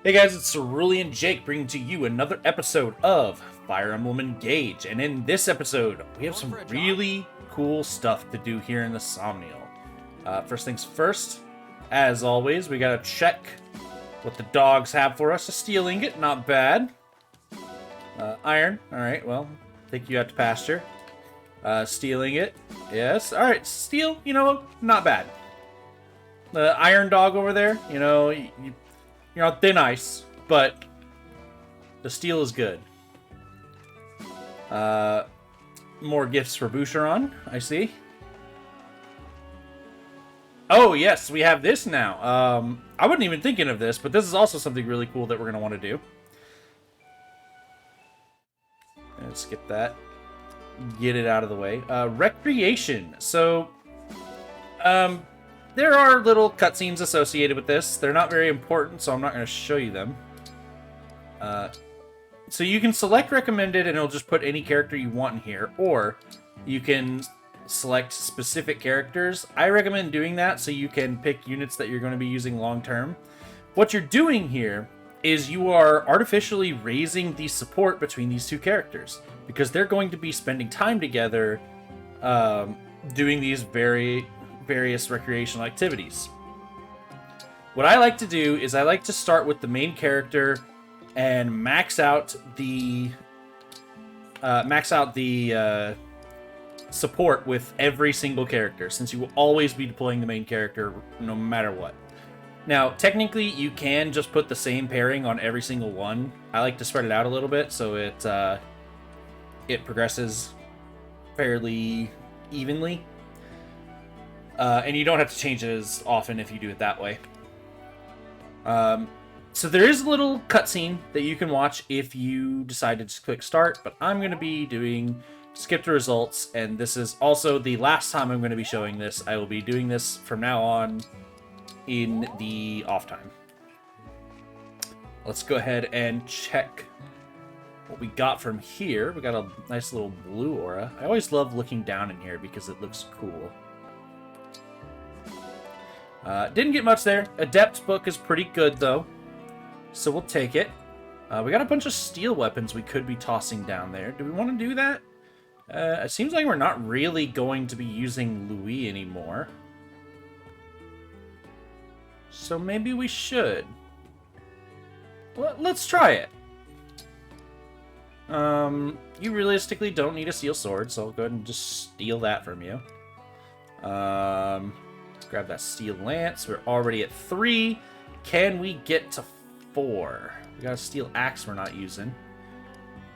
Hey guys, it's Cerulean Jake bringing to you another episode of Fire Emblem Engage. And in this episode, we have some really cool stuff to do here in the Somnial. First things first, as always, we gotta check what the dogs have for us. A steel ingot, not bad. Iron, alright, well, take you out to pasture. Steel ingot, yes. Alright, steel, not bad. The iron dog over there, you're on thin ice, but the steel is good. More gifts for Boucheron, I see. Oh, yes, we have this now. I wasn't even thinking of this, but this is also something really cool that we're going to want to do. Let's skip that. Get it out of the way. Recreation. So, there are little cutscenes associated with this. They're not very important, so I'm not going to show you them. So you can select recommended, and it'll just put any character you want in here, or you can select specific characters. I recommend doing that so you can pick units that you're going to be using long term. What you're doing here is you are artificially raising the support between these two characters, because they're going to be spending time together doing these various recreational activities. What I like to do is I like to start with the main character and max out the support with every single character, since you will always be deploying the main character no matter what. Now, technically, you can just put the same pairing on every single one. I like to spread it out a little bit so it progresses fairly evenly. And you don't have to change it as often if you do it that way. So there is a little cutscene that you can watch if you decide to just click start, but I'm going to be doing skip to results, and this is also the last time I'm going to be showing this. I will be doing this from now on in the off time. Let's go ahead and check what we got from here. We got a nice little blue aura. I always love looking down in here because it looks cool. Didn't get much there. Adept's book is pretty good, though, so we'll take it. We got a bunch of steel weapons we could be tossing down there. Do we want to do that? It seems like we're not really going to be using Louis anymore. So maybe we should. Let's try it. You realistically don't need a steel sword, so I'll go ahead and just steal that from you. Grab that steel lance. We're already at 3. Can we get to 4? We got a steel axe we're not using.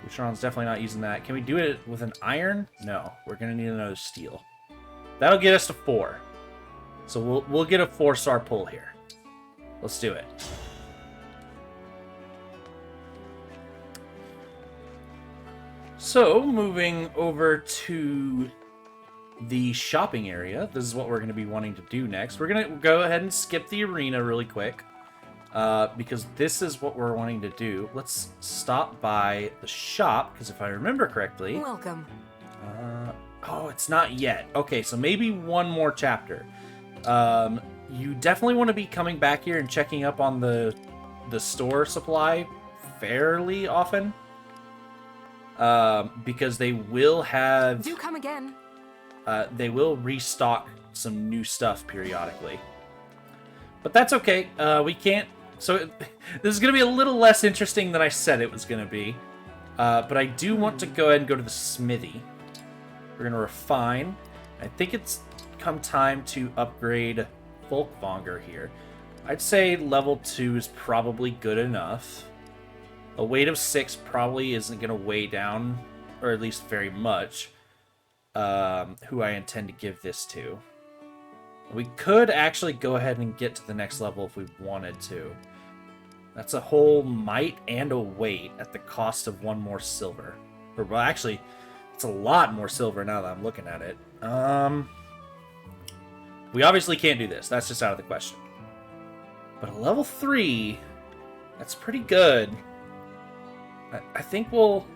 Boucheron's definitely not using that. Can we do it with an iron? No. We're gonna need another steel. That'll get us to 4. So we'll get a 4-star pull here. Let's do it. So moving over to the shopping area. This is what we're going to be wanting to do next. We're going to go ahead and skip the arena really quick, because this is what we're wanting to do. Let's stop by the shop, because if I remember correctly... Welcome. Oh, it's not yet. Okay, so maybe one more chapter. You definitely want to be coming back here and checking up on the store supply fairly often, because they will have... Do come again. They will restock some new stuff periodically. But that's okay. We can't... So this is going to be a little less interesting than I said it was going to be. But I do want to go ahead and go to the smithy. We're going to refine. I think it's come time to upgrade Folkvanger here. I'd say level 2 is probably good enough. A weight of 6 probably isn't going to weigh down, or at least very much, who I intend to give this to. We could actually go ahead and get to the next level if we wanted to. That's a whole might and a weight at the cost of 1 more silver. Or, well, actually, it's a lot more silver now that I'm looking at it. We obviously can't do this. That's just out of the question. But a level 3, that's pretty good. I think we'll...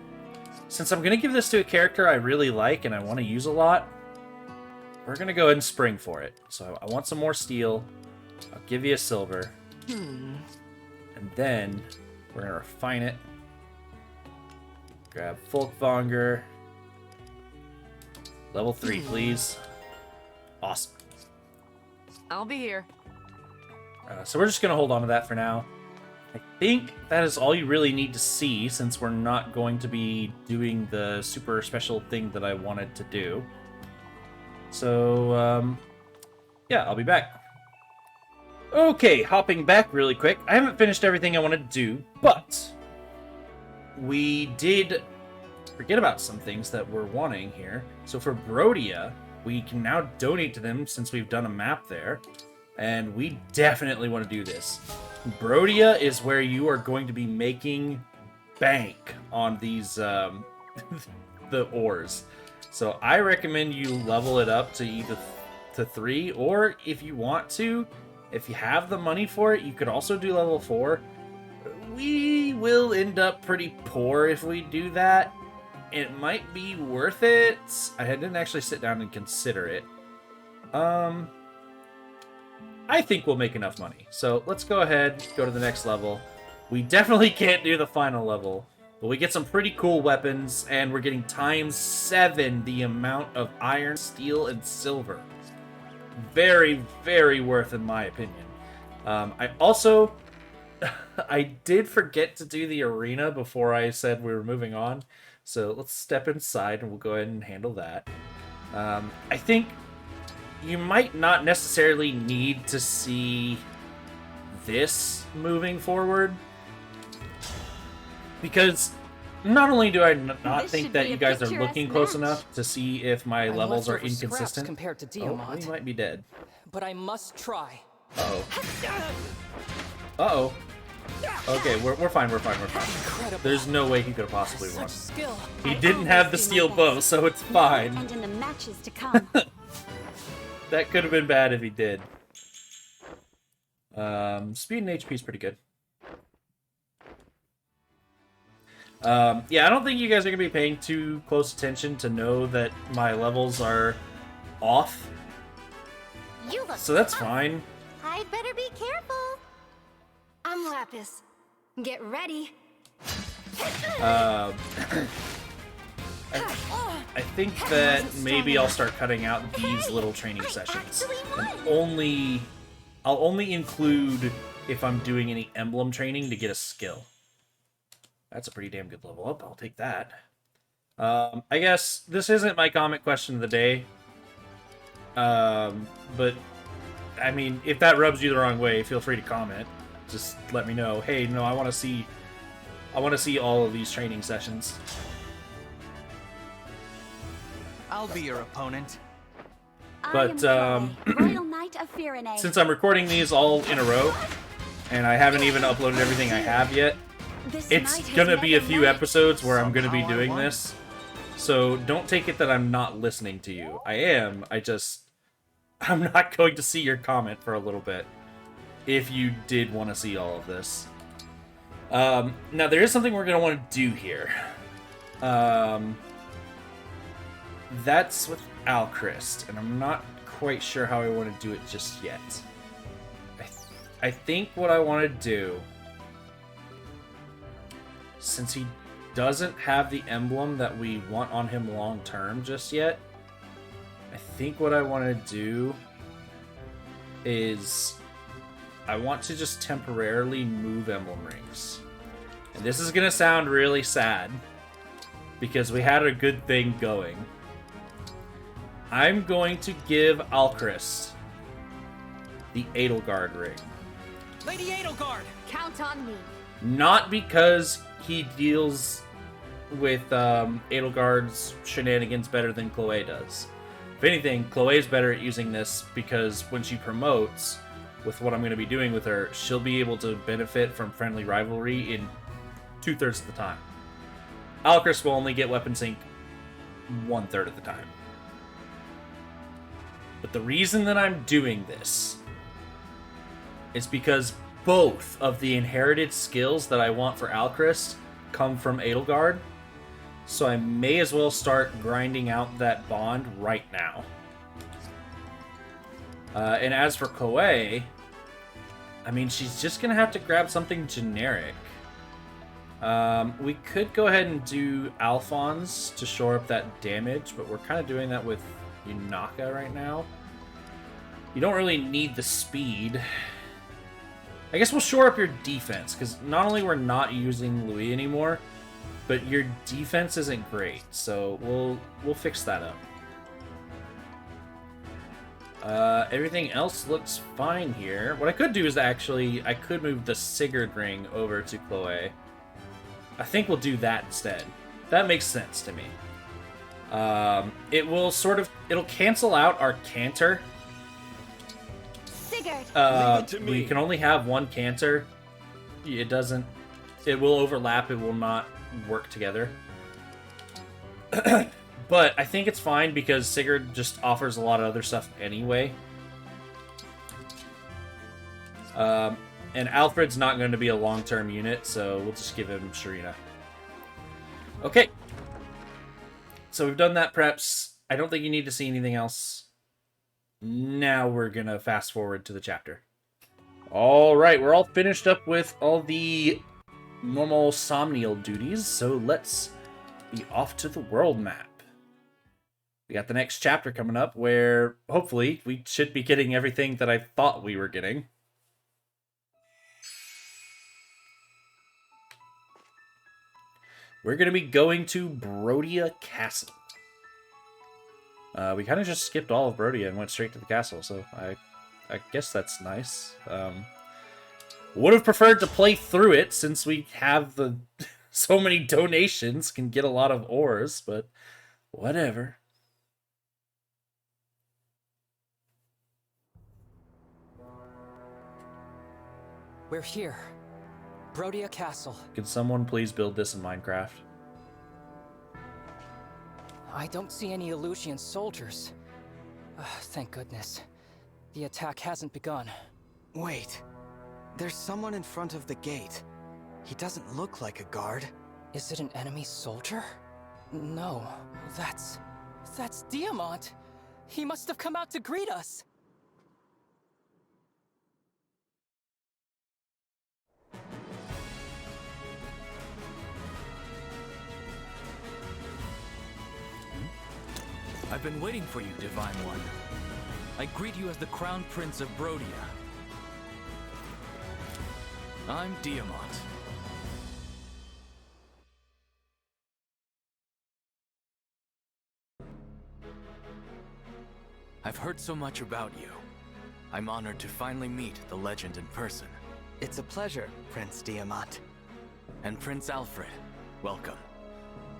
Since I'm going to give this to a character I really like and I want to use a lot, we're going to go ahead and spring for it. So I want some more steel. I'll give you a silver. And then we're going to refine it. Grab Folkvanger. Level 3, please. Awesome. I'll be here. So we're just going to hold on to that for now. I think that is all you really need to see, since we're not going to be doing the super special thing that I wanted to do. So, yeah, I'll be back. Okay, hopping back really quick. I haven't finished everything I wanted to do, but we did forget about some things that we're wanting here. So for Brodia, we can now donate to them since we've done a map there. And we definitely want to do this. Brodia is where you are going to be making bank on these, the ores. So I recommend you level it up to either to 3, or if you want to, if you have the money for it, you could also do level 4. We will end up pretty poor if we do that. It might be worth it. I didn't actually sit down and consider it. I think we'll make enough money. So let's go ahead, go to the next level. We definitely can't do the final level, but we get some pretty cool weapons, and we're getting ×7 the amount of iron, steel, and silver. Very, very worth, in my opinion. I also... I did forget to do the arena before I said we were moving on, so let's step inside and we'll go ahead and handle that. I think you might not necessarily need to see this moving forward, because not only do I not think that you guys are looking close enough to see if my levels are inconsistent. Compared to Oh, Diamant, he might be dead. but I must try. Uh-oh. Uh-oh. Okay, we're fine, we're fine, we're fine. Incredible. There's no way he could have possibly won. Such skill. He didn't have the steel bow, so it's fine. And in the matches to come. That could have been bad if he did. Speed and HP is pretty good. Yeah, I don't think you guys are going to be paying too close attention to know that my levels are off. You look So that's tough. fine. I'd better be careful. I'm Lapis. Get ready. I think that maybe I'll start cutting out these little training sessions. And I'll only include if I'm doing any emblem training to get a skill. That's a pretty damn good level up. I'll take that. I guess this isn't my comment question of the day. But, I mean, if that rubs you the wrong way, feel free to comment. Just let me know. Hey, no, I want to see all of these training sessions. I'll be your opponent. But, Royal Knight of Firene. since I'm recording these all in a row, and I haven't even uploaded everything I have yet, it's gonna be a few episodes where I'm gonna be doing this. So don't take it that I'm not listening to you. I am. I'm not going to see your comment for a little bit, if you did want to see all of this. Now, there is something we're going to want to do here. That's with Alchrist, and I'm not quite sure how I want to do it just yet. I think what I want to do, since he doesn't have the emblem that we want on him long term just yet, I think what I want to do is I want to just temporarily move emblem rings. And this is going to sound really sad because we had a good thing going. I'm going to give Alchrist the Edelgard ring. Lady Edelgard! Count on me. Not because he deals with Edelgard's shenanigans better than Chloe does. If anything, Chloe's better at using this because when she promotes, with what I'm going to be doing with her, she'll be able to benefit from friendly rivalry in 2/3 of the time. Alchrist will only get weapon sync 1/3 of the time. But the reason that I'm doing this is because both of the inherited skills that I want for Alchrist come from Edelgard, so I may as well start grinding out that bond right now. And as for Chloe, I mean, she's just gonna have to grab something generic. We could go ahead and do Alphonse to shore up that damage, but we're kind of doing that with Yunaka right now. You don't really need the speed. I guess we'll shore up your defense, because not only we're not using Louis anymore, but your defense isn't great, so we'll fix that up. Everything else looks fine here. What I could do is actually, I could move the Sigurd ring over to Chloe. I think we'll do that instead. That makes sense to me. It will it'll cancel out our Canter. Sigurd! We can only have one Canter. It will overlap, it will not work together. But I think it's fine because Sigurd just offers a lot of other stuff anyway. And Alfred's not going to be a long-term unit, so we'll just give him Sharina. Okay. So we've done that preps. I don't think you need to see anything else. Now we're going to fast forward to the chapter. All right, we're all finished up with all the normal Somnial duties, so let's be off to the world map. We got the next chapter coming up where, hopefully, we should be getting everything that I thought we were getting. We're going to be going to Brodia Castle. We kind of just skipped all of Brodia and went straight to the castle, so I guess that's nice. Would have preferred to play through it since we have so many donations, can get a lot of ores, but whatever. We're here. Brodia Castle. Could someone please build this in Minecraft? I don't see any Elusian soldiers. Thank goodness. The attack hasn't begun. Wait. There's someone in front of the gate. He doesn't look like a guard. Is it an enemy soldier? No, that's Diamant. He must have come out to greet us. I've been waiting for you, Divine One. I greet you as the Crown Prince of Brodia. I'm Diamant. I've heard so much about you. I'm honored to finally meet the legend in person. It's a pleasure, Prince Diamant. And Prince Alfred, welcome.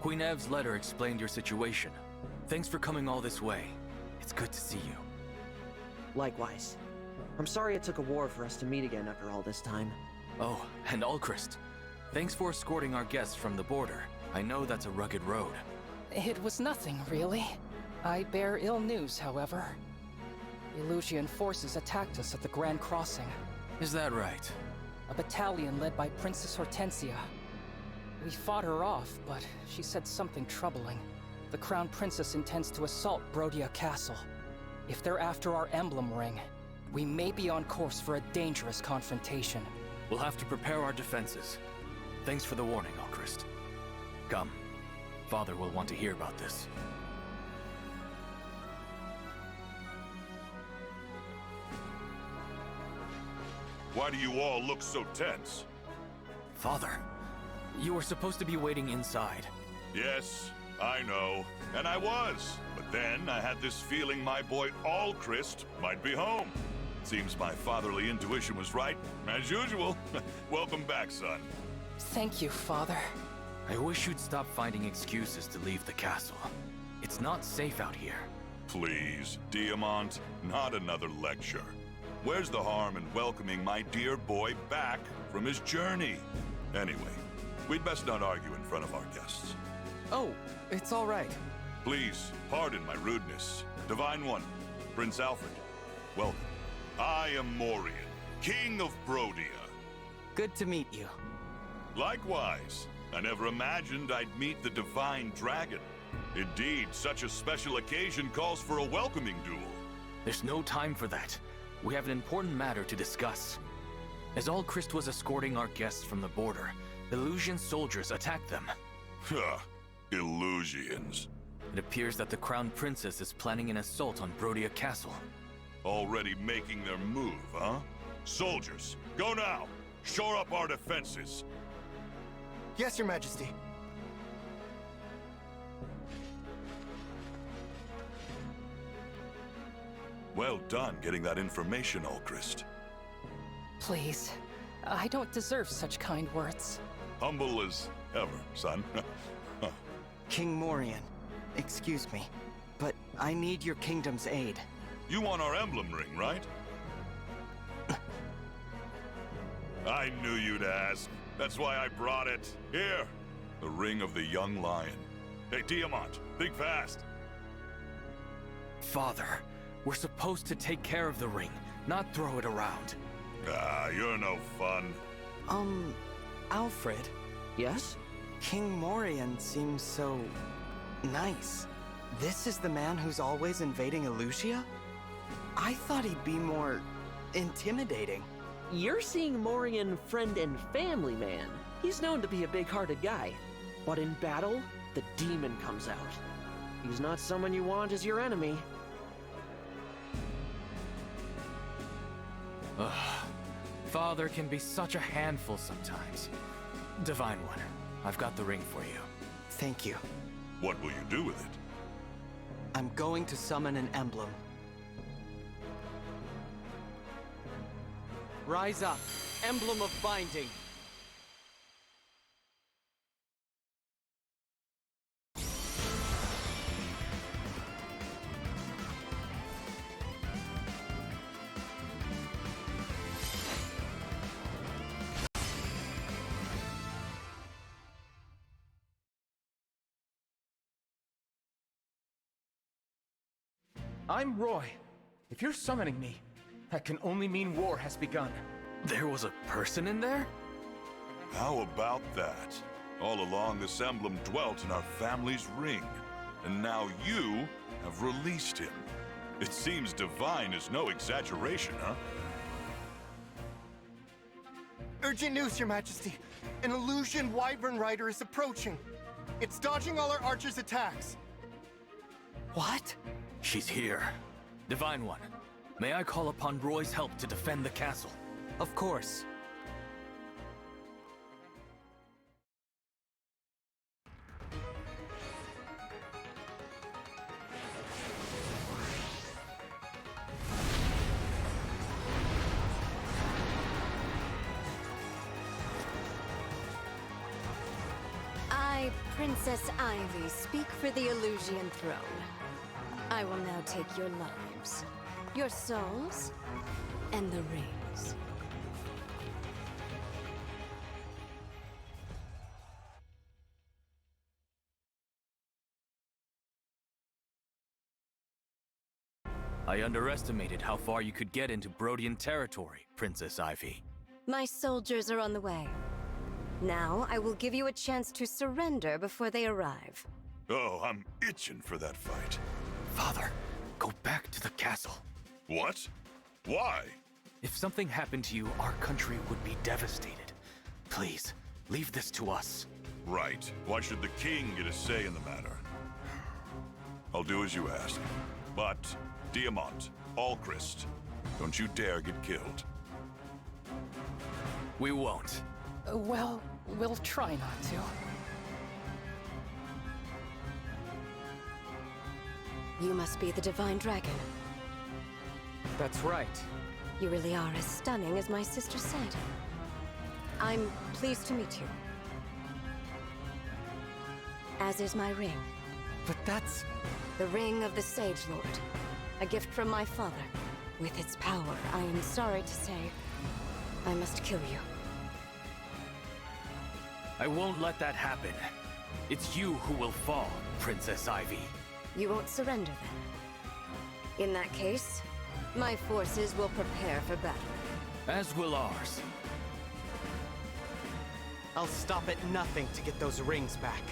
Queen Ev's letter explained your situation. Thanks for coming all this way. It's good to see you. Likewise. I'm sorry it took a war for us to meet again after all this time. Oh, and Alchrist. Thanks for escorting our guests from the border. I know that's a rugged road. It was nothing, really. I bear ill news, however. Elusian forces attacked us at the Grand Crossing. Is that right? A battalion led by Princess Hortensia. We fought her off, but she said something troubling. The Crown Princess intends to assault Brodia Castle. If they're after our emblem ring, we may be on course for a dangerous confrontation. We'll have to prepare our defenses. Thanks for the warning, Alchrist. Come. Father will want to hear about this. Why do you all look so tense? Father, you were supposed to be waiting inside. Yes, I know, and I was. But then I had this feeling my boy Alchrist might be home. Seems my fatherly intuition was right, as usual. Welcome back, son. Thank you, Father. I wish you'd stop finding excuses to leave the castle. It's not safe out here. Please, Diamant, not another lecture. Where's the harm in welcoming my dear boy back from his journey? Anyway, we'd best not argue in front of our guests. Oh, it's all right. Please, pardon my rudeness. Divine One, Prince Alfred, welcome. I am Morian, King of Brodia. Good to meet you. Likewise, I never imagined I'd meet the Divine Dragon. Indeed, such a special occasion calls for a welcoming duel. There's no time for that. We have an important matter to discuss. As Alchrist was escorting our guests from the border, Illusion soldiers attacked them. Huh. Illusions. It appears that the Crown Princess is planning an assault on Brodia Castle. Already making their move, huh? Soldiers, go now! Shore up our defenses! Yes, Your Majesty. Well done getting that information, Alchrist. Please. I don't deserve such kind words. Humble as ever, son. King Morian, excuse me, but I need your kingdom's aid. You want our emblem ring, right? I knew you'd ask. That's why I brought it. Here, the ring of the young lion. Hey, Diamant, think fast. Father, we're supposed to take care of the ring, not throw it around. Ah, you're no fun. Alfred, Yes? King Morian seems so nice. This is the man who's always invading Elusia? I thought he'd be more intimidating. You're seeing Morian friend and family man. He's known to be a big-hearted guy. But in battle, the demon comes out. He's not someone you want as your enemy. Ugh. Father can be such a handful sometimes. Divine One, I've got the ring for you. Thank you. What will you do with it? I'm going to summon an emblem. Rise up, Emblem of Binding. I'm Roy. If you're summoning me, that can only mean war has begun. There was a person in there? How about that? All along, this emblem dwelt in our family's ring, and now you have released him. It seems divine is no exaggeration, huh? Urgent news, Your Majesty. An illusion Wyvern Rider is approaching. It's dodging all our archers' attacks. What? She's here. Divine One, may I call upon Roy's help to defend the castle? Of course. I, Princess Ivy, speak for the Illusion throne. I will now take your lives, your souls, and the rings. I underestimated how far you could get into Brodian territory, Princess Ivy. My soldiers are on the way. Now, I will give you a chance to surrender before they arrive. Oh, I'm itching for that fight. Father, go back to the castle. What? Why? If something happened to you, our country would be devastated. Please, leave this to us. Right. Why should the king get a say in the matter? I'll do as you ask. But, Diamant, Alchrist, don't you dare get killed. We won't. Well, we'll try not to. You must be the Divine Dragon. That's right. You really are as stunning as my sister said. I'm pleased to meet you. As is my ring. But that's... The ring of the Sage Lord. A gift from my father. With its power, I am sorry to say, I must kill you. I won't let that happen. It's you who will fall, Princess Ivy. You won't surrender then? In that case, my forces will prepare for battle. As will ours. I'll stop at nothing to get those rings back.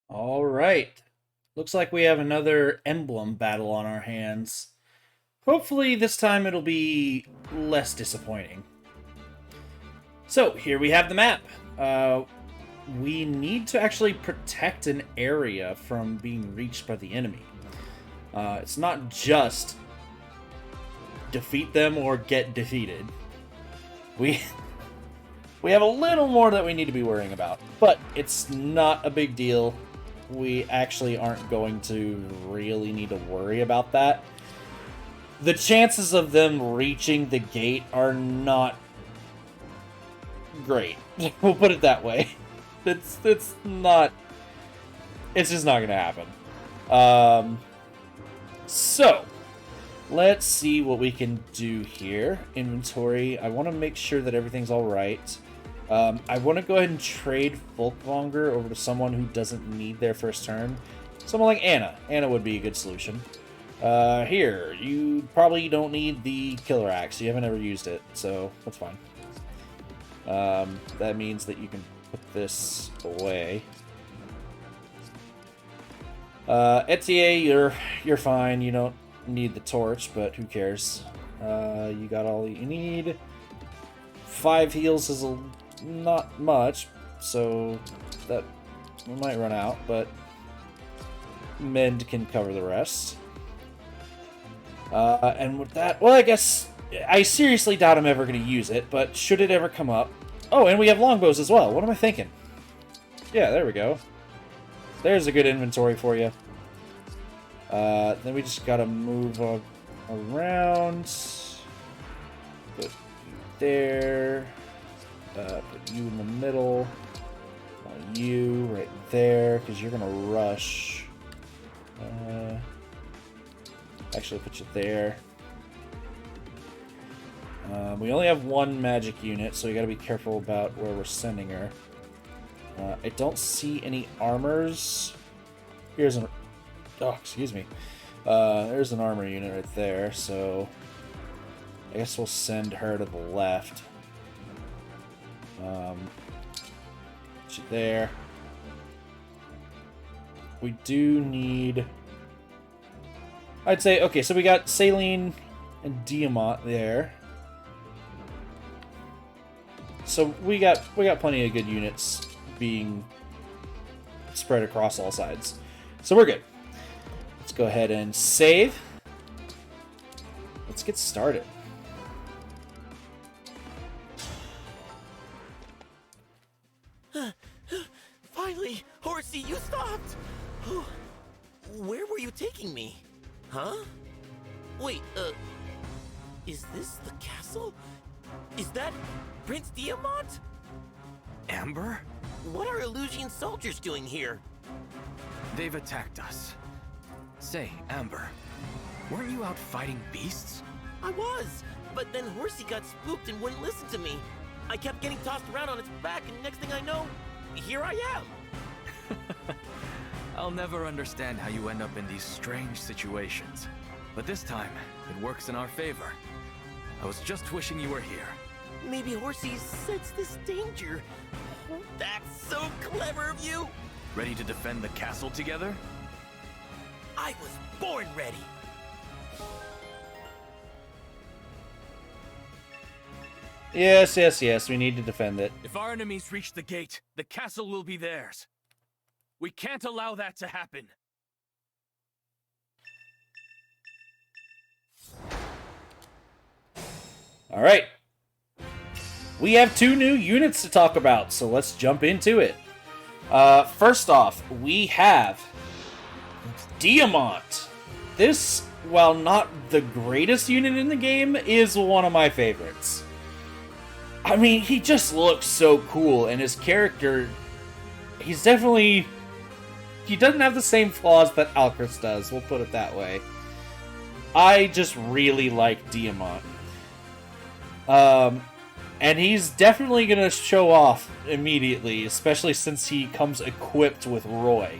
All right. Looks like we have another emblem battle on our hands. Hopefully this time it'll be less disappointing. So, here we have the map. We need to actually protect an area from being reached by the enemy. It's not just defeat them or get defeated. We have a little more that we need to be worrying about, but it's not a big deal. We actually aren't going to really need to worry about that. The chances of them reaching the gate are not great. We'll put it that way. It's just not going to happen. So, let's see what we can do here. Inventory. I want to make sure that everything's all right. I want to go ahead and trade Folkvanger over to someone who doesn't need their first turn. Someone like Anna. Anna would be a good solution. Here, you probably don't need the Killer Axe. You haven't ever used it, so that's fine. That means that you can put this away. Etier, you're fine. You don't need the torch, but who cares? You got all you need. 5 heals is not much, so that we might run out, but Mend can cover the rest. And with that, well, I guess I seriously doubt I'm ever going to use it, but should it ever come up... Oh, and we have longbows as well. What am I thinking? Yeah, there we go. There's a good inventory for you. Then we just gotta move around. Put you there. Put you in the middle. You right there, because you're gonna rush. Actually, put you there. We only have 1 magic unit, so we gotta be careful about where we're sending her. I don't see any armors. Here's an... Oh, excuse me. There's an armor unit right there, so... I guess we'll send her to the left. Put you there. We do need... I'd say... Okay, so we got Saline and Diamant there. So we got plenty of good units being spread across all sides. So we're good. Let's go ahead and save. Let's get started. Finally! Horsey, you stopped! Where were you taking me? Huh? Wait, is this the castle? Is that Prince Diamant? Amber? What are Illusion soldiers doing here? They've attacked us. Say, Amber, weren't you out fighting beasts? I was, but then Horsey got spooked and wouldn't listen to me. I kept getting tossed around on its back, and next thing I know, here I am. I'll never understand how you end up in these strange situations. But this time, it works in our favor. I was just wishing you were here. Maybe Horsey sensed this danger. That's so clever of you! Ready to defend the castle together? I was born ready! Yes, we need to defend it. If our enemies reach the gate, the castle will be theirs. We can't allow that to happen. Alright. We have 2 new units to talk about, so let's jump into it. First off, we have Diamant. This, while not the greatest unit in the game, is one of my favorites. I mean, he just looks so cool, and his character, he's definitely... He doesn't have the same flaws that Alcris does, we'll put it that way. I just really like Diamant. And he's definitely going to show off immediately, especially since he comes equipped with Roy.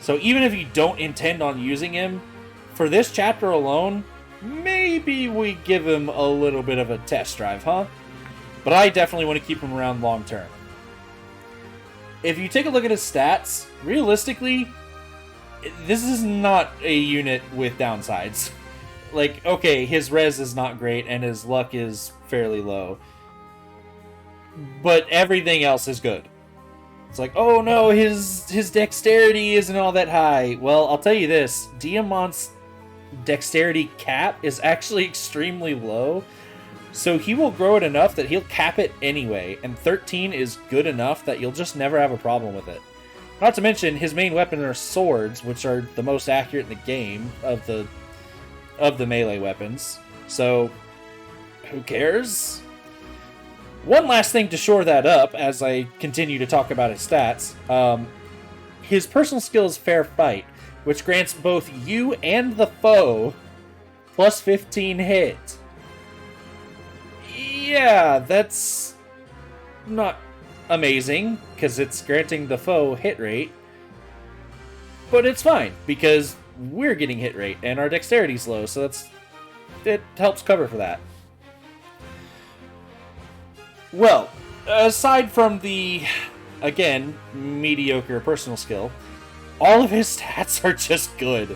So even if you don't intend on using him, for this chapter alone, maybe we give him a little bit of a test drive, huh? But I definitely want to keep him around long term. If you take a look at his stats, realistically, this is not a unit with downsides. Like, okay, his res is not great and his luck is fairly low, but everything else is good. It's like, oh no, his dexterity isn't all that high. Well, I'll tell you this, Diamant's dexterity cap is actually extremely low, so he will grow it enough that he'll cap it anyway, and 13 is good enough that you'll just never have a problem with it. Not to mention, his main weapon are swords, which are the most accurate in the game of the melee weapons. So, who cares? One last thing to shore that up, as I continue to talk about his stats. His personal skill is Fair Fight, which grants both you and the foe plus 15 hit. Yeah, that's not amazing, because it's granting the foe hit rate. But it's fine, because we're getting hit rate, and our dexterity's low, so it helps cover for that. Well, aside from the, again, mediocre personal skill, all of his stats are just good.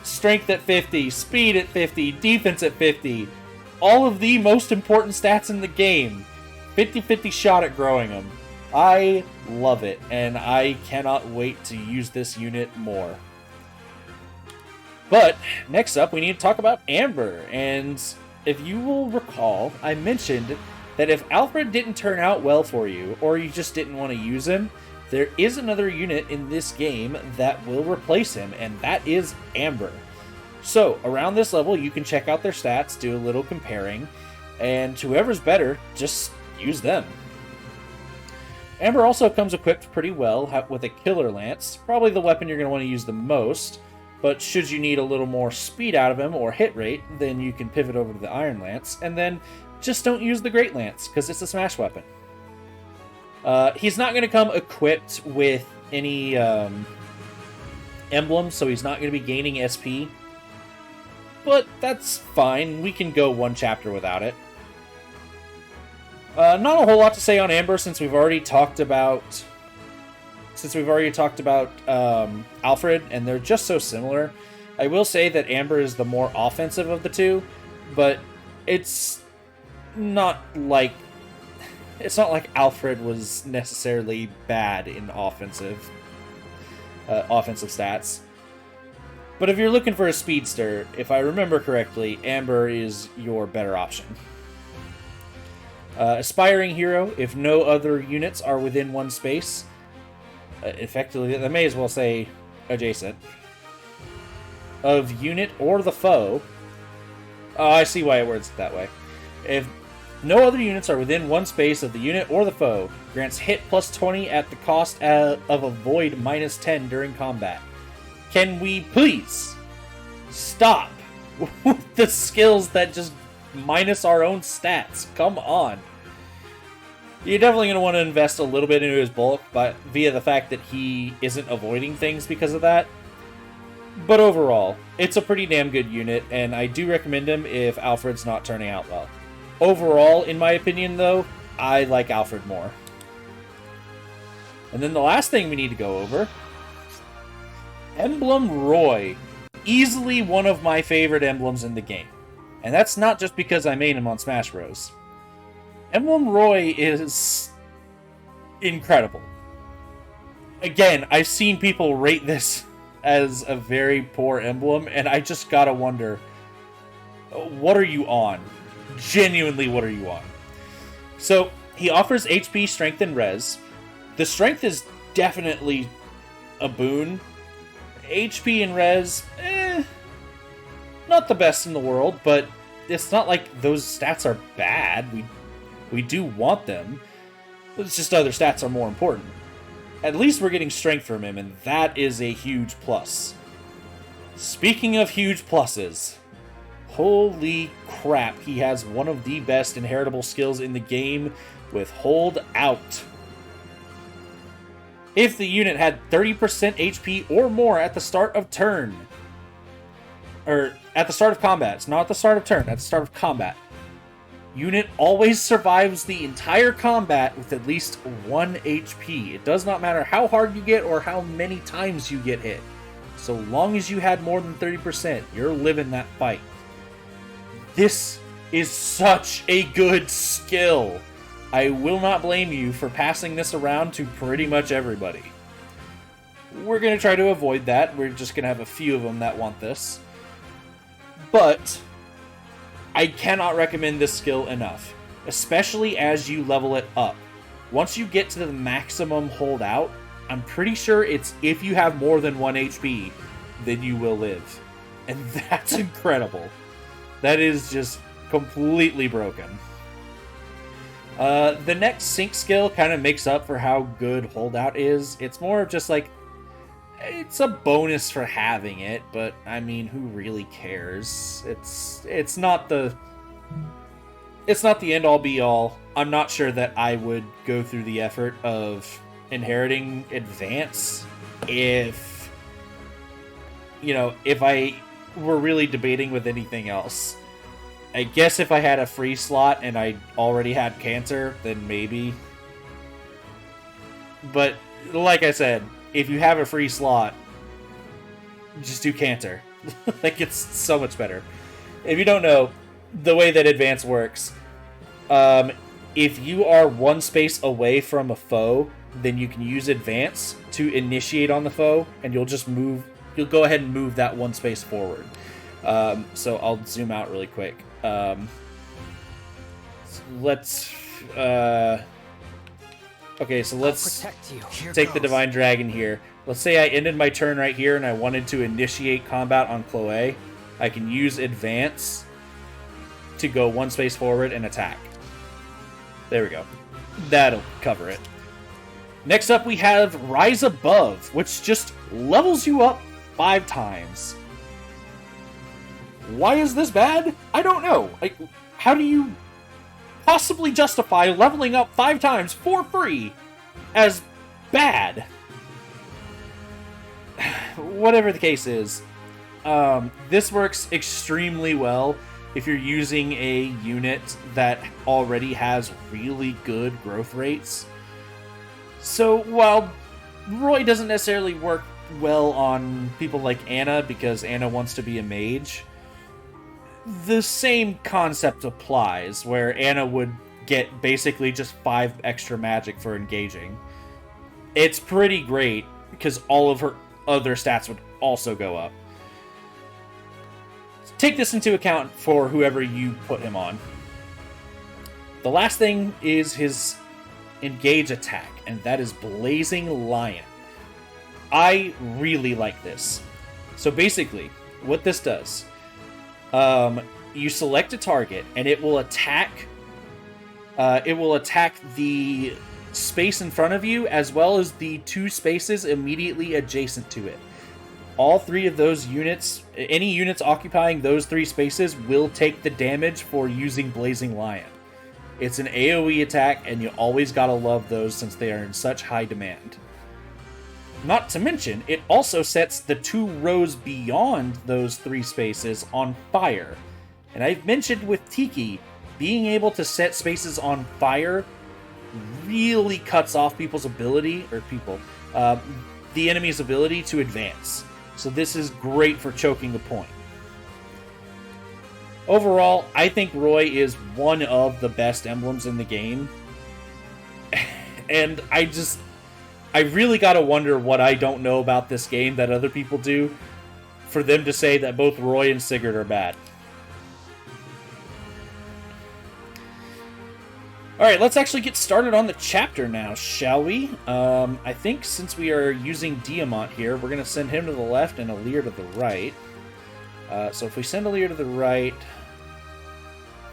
Strength at 50, speed at 50, defense at 50. All of the most important stats in the game. 50-50 shot at growing them. I love it, and I cannot wait to use this unit more. But, next up, we need to talk about Amber, and if you will recall, I mentioned that if Alfred didn't turn out well for you, or you just didn't want to use him, there is another unit in this game that will replace him, and that is Amber. So, around this level, you can check out their stats, do a little comparing, and whoever's better, just use them. Amber also comes equipped pretty well with a Killer Lance, probably the weapon you're going to want to use the most, but should you need a little more speed out of him or hit rate, then you can pivot over to the Iron Lance, and then just don't use the Great Lance, because it's a smash weapon. He's not going to come equipped with any emblems, so he's not going to be gaining SP. But that's fine. We can go one chapter without it. Not a whole lot to say on Amber since we've already talked about Alfred, and they're just so similar. I will say that Amber is the more offensive of the two, but it's not like Alfred was necessarily bad in offensive stats. But if you're looking for a speedster, if I remember correctly, Amber is your better option. Aspiring hero, if no other units are within one space. Effectively, I may as well say adjacent. Of unit or the foe. Oh, I see why it words it that way. If no other units are within one space of the unit or the foe, grants hit plus 20 at the cost of a void minus 10 during combat. Can we please stop with the skills that just minus our own stats? Come on. You're definitely going to want to invest a little bit into his bulk, but via the fact that he isn't avoiding things because of that. But overall, it's a pretty damn good unit, and I do recommend him if Alfred's not turning out well. Overall, in my opinion, though, I like Alfred more. And then the last thing we need to go over, Emblem Roy. Easily one of my favorite emblems in the game. And that's not just because I made him on Smash Bros. Emblem Roy is incredible. Again, I've seen people rate this as a very poor emblem, and I just gotta wonder, what are you on? Genuinely, what are you on? So, he offers HP, strength, and res. The strength is definitely a boon. HP and res, not the best in the world, but it's not like those stats are bad. We do want them. It's just other stats are more important. At least we're getting strength from him, and that is a huge plus. Speaking of huge pluses, holy crap, he has one of the best inheritable skills in the game with Hold Out. If the unit had 30% HP or more at the start of turn, or at the start of combat, it's not at the start of turn, at the start of combat, unit always survives the entire combat with at least 1 HP. It does not matter how hard you get or how many times you get hit. So long as you had more than 30%, you're living that fight. This is such a good skill. I will not blame you for passing this around to pretty much everybody. We're going to try to avoid that. We're just going to have a few of them that want this. But I cannot recommend this skill enough, especially as you level it up. Once you get to the maximum holdout, I'm pretty sure it's if you have more than 1 HP, then you will live. And that's incredible. That is just completely broken. The next sync skill kind of makes up for how good holdout is. It's more of just like, it's a bonus for having it, but I mean, who really cares? It's not the end all be all. I'm not sure that I would go through the effort of inheriting advance if I were really debating with anything else. I guess if I had a free slot and I already had cancer, then maybe. But like I said, if you have a free slot, just do cancer. Like, it's so much better. If you don't know, the way that advance works, if you are one space away from a foe, then you can use advance to initiate on the foe, and you'll go ahead and move that one space forward. So I'll zoom out really quick. Let's take the Divine Dragon here. Let's say I ended my turn right here and I wanted to initiate combat on Chloe. I can use advance to go one space forward and attack. There we go. That'll cover it. Next up we have Rise Above, which just levels you up 5 times. Why is this bad? I don't know. Like, how do you possibly justify leveling up 5 times for free as bad? Whatever the case is, this works extremely well if you're using a unit that already has really good growth rates. So while Roy doesn't necessarily work well on people like Anna because Anna wants to be a mage, the same concept applies, where Anna would get basically just 5 extra magic for engaging. It's pretty great, because all of her other stats would also go up. Take this into account for whoever you put him on. The last thing is his engage attack, and that is Blazing Lion. I really like this. So basically, what this does... you select a target, and it will attack. It will attack the space in front of you, as well as the 2 spaces immediately adjacent to it. All 3 of those units, any units occupying those 3 spaces, will take the damage for using Blazing Lion. It's an AoE attack, and you always gotta love those since they are in such high demand. Not to mention, it also sets the 2 rows beyond those 3 spaces on fire. And I've mentioned with Tiki, being able to set spaces on fire really cuts off people's ability, the enemy's ability to advance. So this is great for choking the point. Overall, I think Roy is one of the best emblems in the game. And I really gotta wonder what I don't know about this game that other people do for them to say that both Roy and Sigurd are bad. Alright, let's actually get started on the chapter now, shall we? I think since we are using Diamant here, we're gonna send him to the left and Alir to the right. So if we send Alir to the right,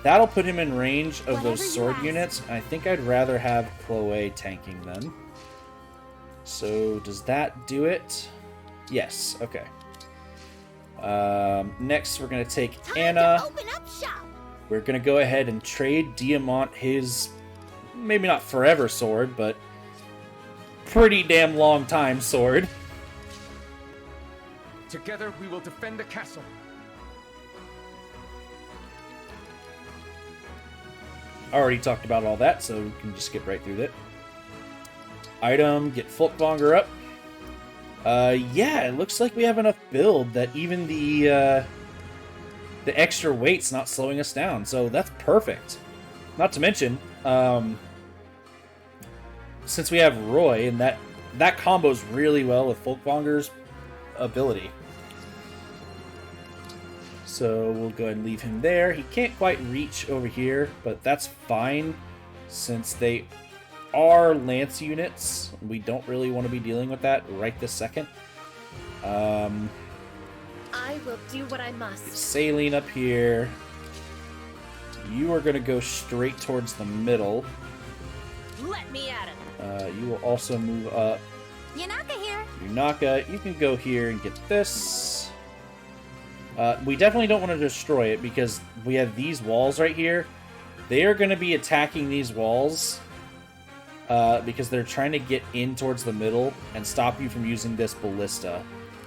that'll put him in range of those sword units. I think I'd rather have Chloe tanking them. So, does that do it? Yes, okay. Next, we're going to take Anna. We're going to go ahead and trade Diamant his, maybe not forever sword, but pretty damn long time sword. Together, we will defend the castle. I already talked about all that, so we can just skip right through that. Item, get Folkvanger up. Yeah, it looks like we have enough build that even the extra weight's not slowing us down, so that's perfect. Not to mention, since we have Roy, and that combos really well with Folkvanger's ability. So we'll go ahead and leave him there. He can't quite reach over here, but that's fine since they are lance units. We don't really want to be dealing with that right this second. I will do what I must. Saline up here. You are going to go straight towards the middle. Let me at him. You will also move up. Yunaka here. Yunaka, you can go here and get this. We definitely don't want to destroy it because we have these walls right here. They are going to be attacking these walls because they're trying to get in towards the middle and stop you from using this ballista.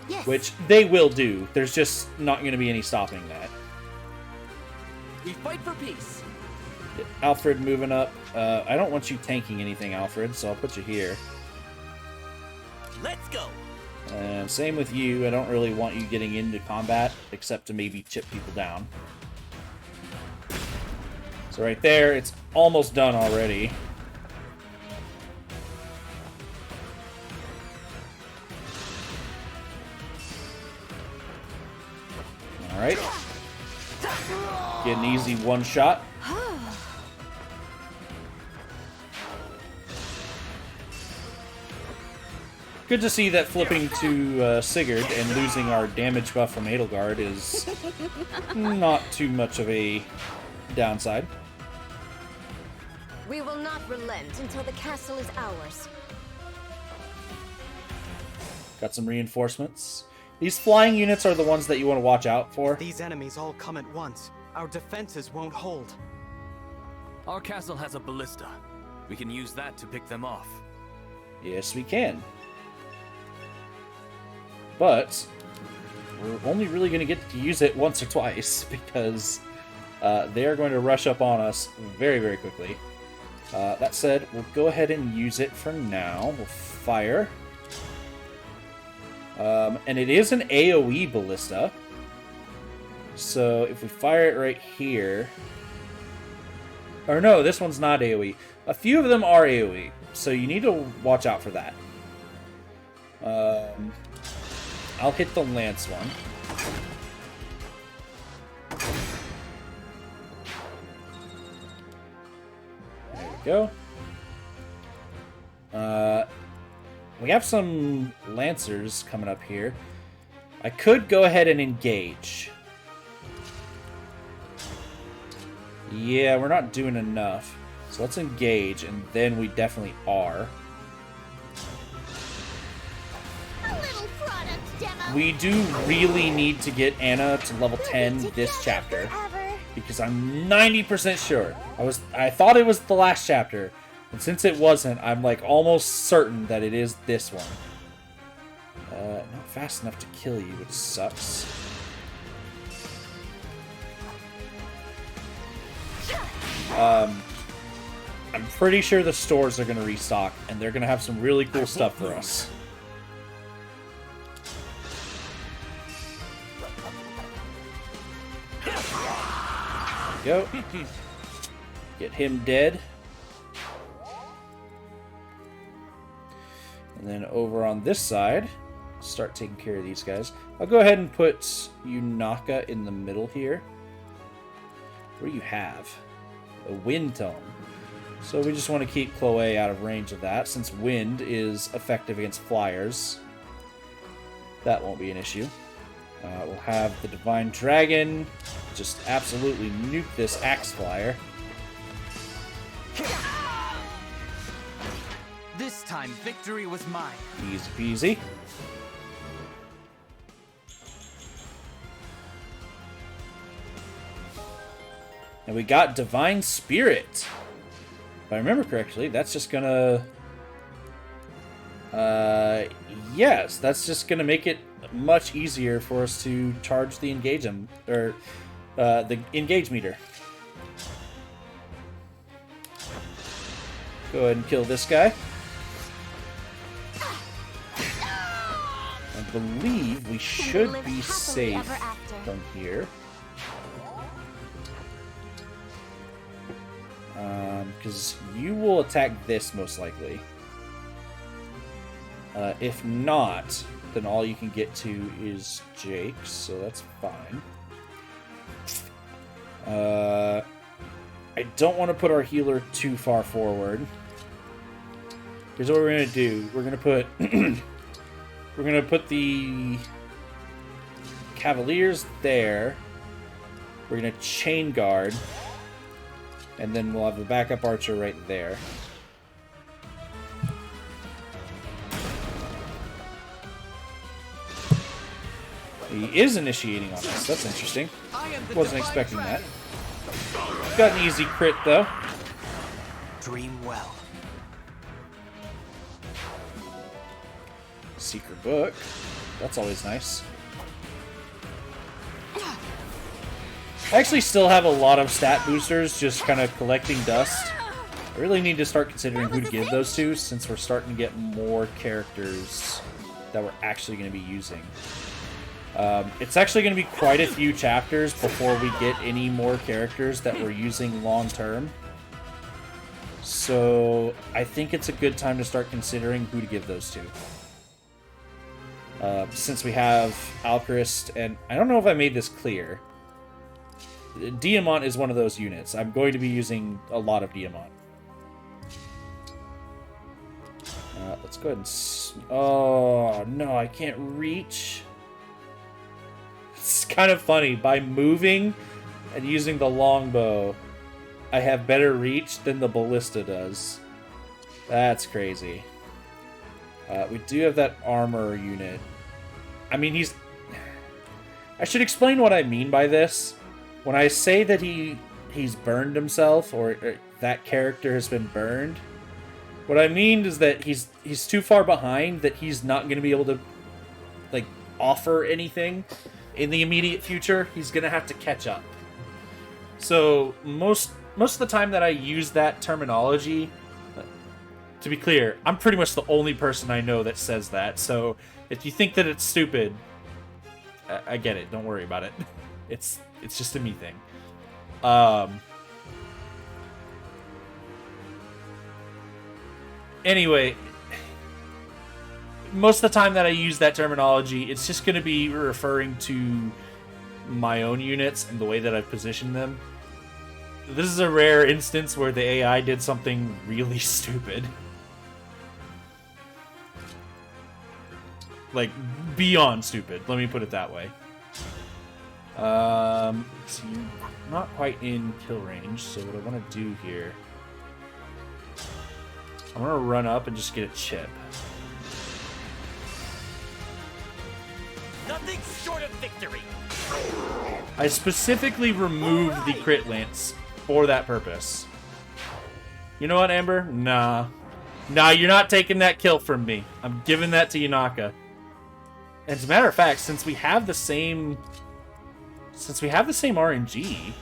Yes. Which they will do. There's just not going to be any stopping that. We fight for peace. Alfred moving up. I don't want you tanking anything, Alfred, so I'll put you here. Let's go. And same with you. I don't really want you getting into combat, except to maybe chip people down. So right there, it's almost done already. Alright. Get an easy one shot. Good to see that flipping to Sigurd and losing our damage buff from Edelgard is not too much of a downside. We will not relent until the castle is ours. Got some reinforcements. These flying units are the ones that you want to watch out for. These enemies all come at once. Our defenses won't hold. Our castle has a ballista. We can use that to pick them off. Yes, we can. But we're only really going to get to use it once or twice because they are going to rush up on us very, very quickly. That said, we'll go ahead and use it for now. We'll fire. And it is an AoE ballista. So if we fire it right here... Or no, this one's not AoE. A few of them are AoE, so you need to watch out for that. I'll hit the lance one. There we go. We have some lancers coming up here. I could go ahead and engage. Yeah, we're not doing enough. So let's engage, and then we definitely are. We do really need to get Anna to level 10 this chapter. Because I'm 90% sure. I thought it was the last chapter. And since it wasn't, I'm like almost certain that it is this one. Not fast enough to kill you, which sucks. I'm pretty sure the stores are going to restock, and they're going to have some really cool stuff for us. Go. Get him dead. And then over on this side, start taking care of these guys. I'll go ahead and put Yunaka in the middle here. What do you have? A wind tome. So we just want to keep Chloe out of range of that, since wind is effective against flyers. That won't be an issue. We'll have the Divine Dragon just absolutely nuke this Axe Flyer. This time, victory was mine. Easy peasy. And we got Divine Spirit. If I remember correctly, that's just gonna... yes, that's just gonna make it much easier for us to charge the engagement, or the engage meter. Go ahead and kill this guy. believe we should live be happily safe ever after. from here. Because you will attack this most likely. If not, then all you can get to is Jake, so that's fine. I don't want to put our healer too far forward. Here's what we're gonna do. We're gonna put we're gonna put the Cavaliers there. We're gonna chain guard, and then we'll have the backup archer right there. He is initiating on us. That's interesting. Wasn't expecting that. Got an easy crit though. Dream well. Secret book. That's always nice. I actually still have a lot of stat boosters just kind of collecting dust. I really need to start considering who to give those to, since we're starting to get more characters that we're actually going to be using. It's actually going to be quite a few chapters before we get any more characters that we're using long term. So I think it's a good time to start considering who to give those to. Since we have Alchrist, and I don't know if I made this clear. Diamant is one of those units. I'm going to be using a lot of Diamant. Let's go ahead and... Oh, no, I can't reach. It's kind of funny. By moving and using the longbow, I have better reach than the ballista does. That's crazy. We do have that armor unit. I mean, he's... I should explain what I mean by this. When I say that he's burned himself, or that character has been burned, what I mean is that he's too far behind that he's not going to be able to, like, offer anything in the immediate future. He's going to have to catch up. So most of the time that I use that terminology, to be clear, I'm pretty much the only person I know that says that. So if you think that it's stupid, I get it. Don't worry about it. It's just a me thing. Anyway, most of the time that I use that terminology, it's just going to be referring to my own units and the way that I've positioned them. This is a rare instance where the AI did something really stupid. Like, beyond stupid. Let me put it that way. So you're not quite in kill range, so what I want to do here... I'm going to run up and just get a chip. Nothing short of victory. I specifically removed the crit lance for that purpose. You know what, Amber? Nah. Nah, you're not taking that kill from me. I'm giving that to Yanaka. As a matter of fact, since we have the same RNG,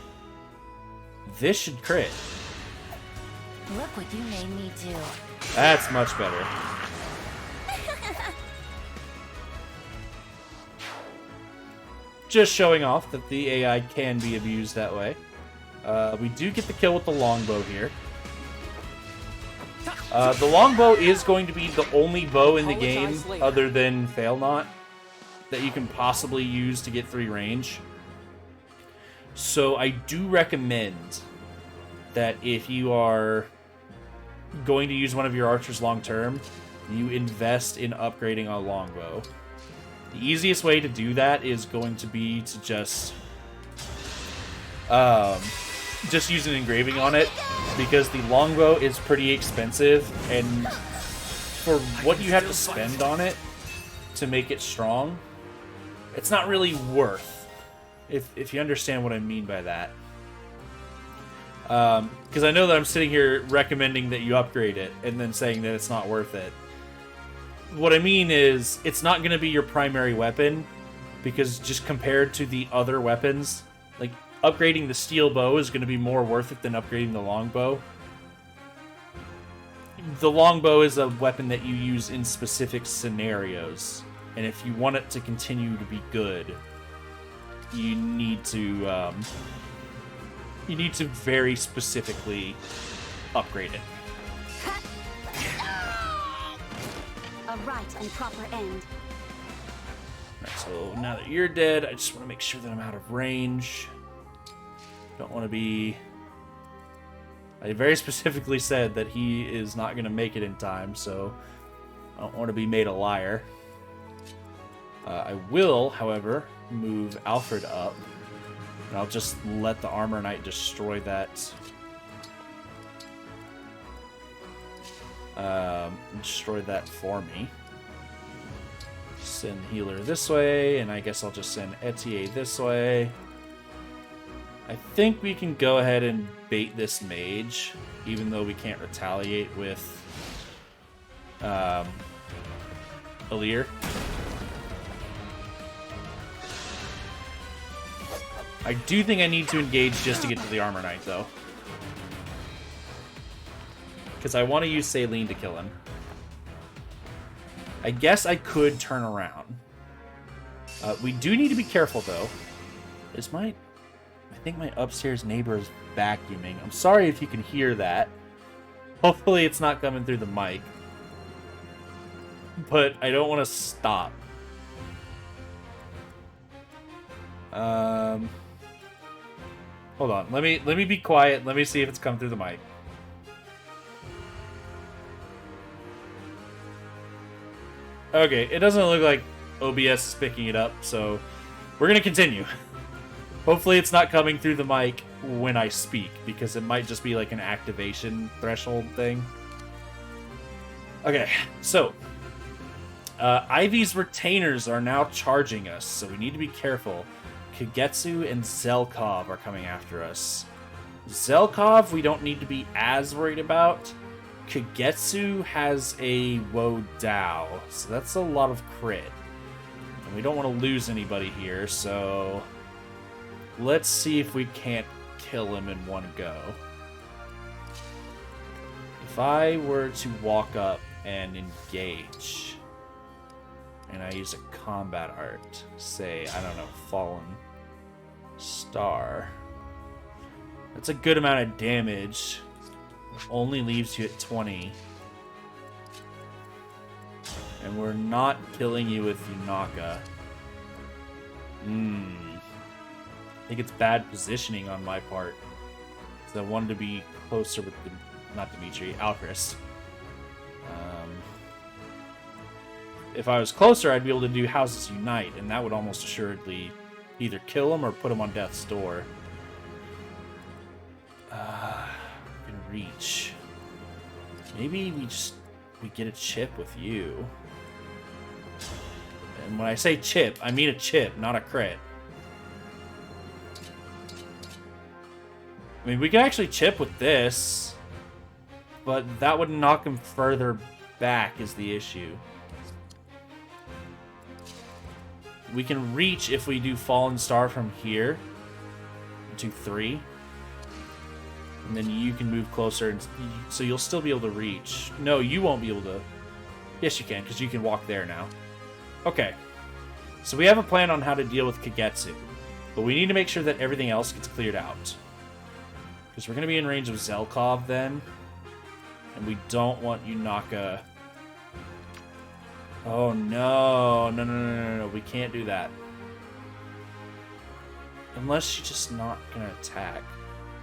this should crit. Look what you made me do. That's much better. Just showing off that the AI can be abused that way. We do get the kill with the longbow here. The longbow is going to be the only bow in the game, other than Fail Not, that you can possibly use to get 3 range. So I do recommend that if you are going to use one of your archers long term, you invest in upgrading a longbow. The easiest way to do that is going to be to just use an engraving on it, because the longbow is pretty expensive, and for what you have to spend on it to make it strong, it's not really worth, if you understand what I mean by that. Because I know that I'm sitting here recommending that you upgrade it and then saying that it's not worth it. What I mean is, it's not going to be your primary weapon, because just compared to the other weapons, like, upgrading the steel bow is going to be more worth it than upgrading the longbow. The longbow is a weapon that you use in specific scenarios. And if you want it to continue to be good, you need to very specifically upgrade it. A right and proper end. Alright, so now that you're dead, I just want to make sure that I'm out of range. Don't want to be... I very specifically said that he is not going to make it in time, so I don't want to be made a liar. I will, however, move Alfred up, and I'll just let the Armor Knight destroy that. Destroy that for me. Send Healer this way, and I guess I'll just send Etier this way. I think we can go ahead and bait this mage, even though we can't retaliate with Alir. I do think I need to engage just to get to the Armor Knight, though. Because I want to use Saline to kill him. I guess I could turn around. We do need to be careful, though. I think my upstairs neighbor is vacuuming. I'm sorry if you can hear that. Hopefully it's not coming through the mic. But I don't want to stop. Hold on. Let me be quiet. Let me see if it's come through the mic. Okay, it doesn't look like OBS is picking it up, so we're going to continue. Hopefully it's not coming through the mic when I speak, because it might just be like an activation threshold thing. Okay, so Ivy's retainers are now charging us, so we need to be careful. Kagetsu and Zelkov are coming after us. Zelkov we don't need to be as worried about. Kagetsu has a Wo Dao, so that's a lot of crit. And we don't want to lose anybody here, so let's see if we can't kill him in one go. If I were to walk up and engage, and I use a combat art, say, I don't know, Fallen Star, that's a good amount of damage. Only leaves you at 20. And we're not killing you with Yunaka. I think it's bad positioning on my part. So I wanted to be closer with not Dimitri, Alchris. If I was closer, I'd be able to do Houses Unite, and that would almost assuredly either kill him or put him on death's door. Reach. Maybe we get a chip with you. And when I say chip, I mean a chip, not a crit. I mean, we could actually chip with this, but that would knock him further back is the issue. We can reach if we do Fallen Star from here to 3. And then you can move closer, and so you'll still be able to reach. No, you won't be able to. Yes, you can, because you can walk there now. Okay. So we have a plan on how to deal with Kagetsu. But we need to make sure that everything else gets cleared out. Because we're going to be in range of Zelkov then. And we don't want Yunaka. Oh, no. No. We can't do that. Unless she's just not going to attack.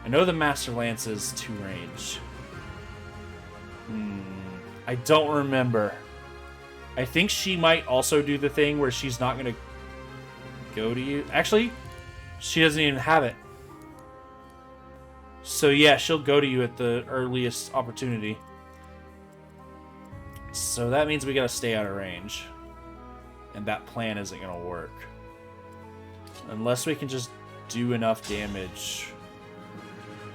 I know the Master Lance is 2 range. I don't remember. I think she might also do the thing where she's not going to go to you. Actually, she doesn't even have it. So yeah, she'll go to you at the earliest opportunity. So that means we gotta stay out of range. And that plan isn't gonna work. Unless we can just do enough damage.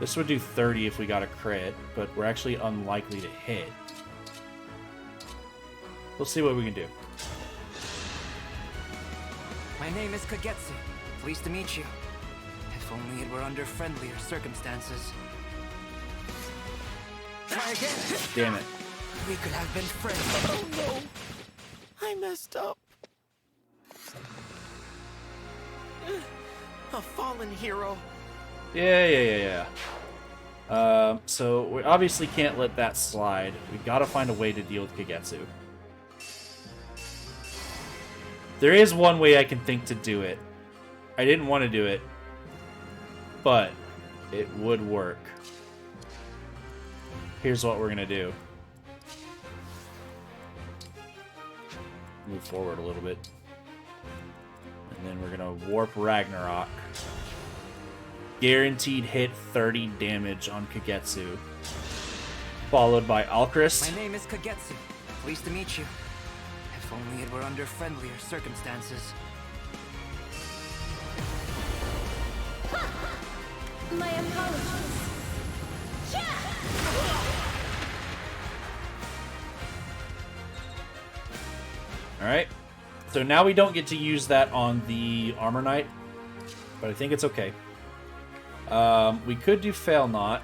This would do 30 if we got a crit, but we're actually unlikely to hit. We'll see what we can do. My name is Kagetsu. Pleased to meet you. If only it were under friendlier circumstances. Try again. Damn it. We could have been friends. Oh no! I messed up. A fallen hero. Yeah. So we obviously can't let that slide. We gotta find a way to deal with Kagetsu. There is one way I can think to do it. I didn't want to do it, but it would work. Here's what we're gonna do. Move forward a little bit. And then we're gonna warp Ragnarok. Guaranteed hit 30 damage on Kagetsu. Followed by Alchrist. My name is Kagetsu. Pleased to meet you. If only it were under friendlier circumstances. My apologies. Alright. So now we don't get to use that on the Armor Knight. But I think it's okay. We could do Fail Not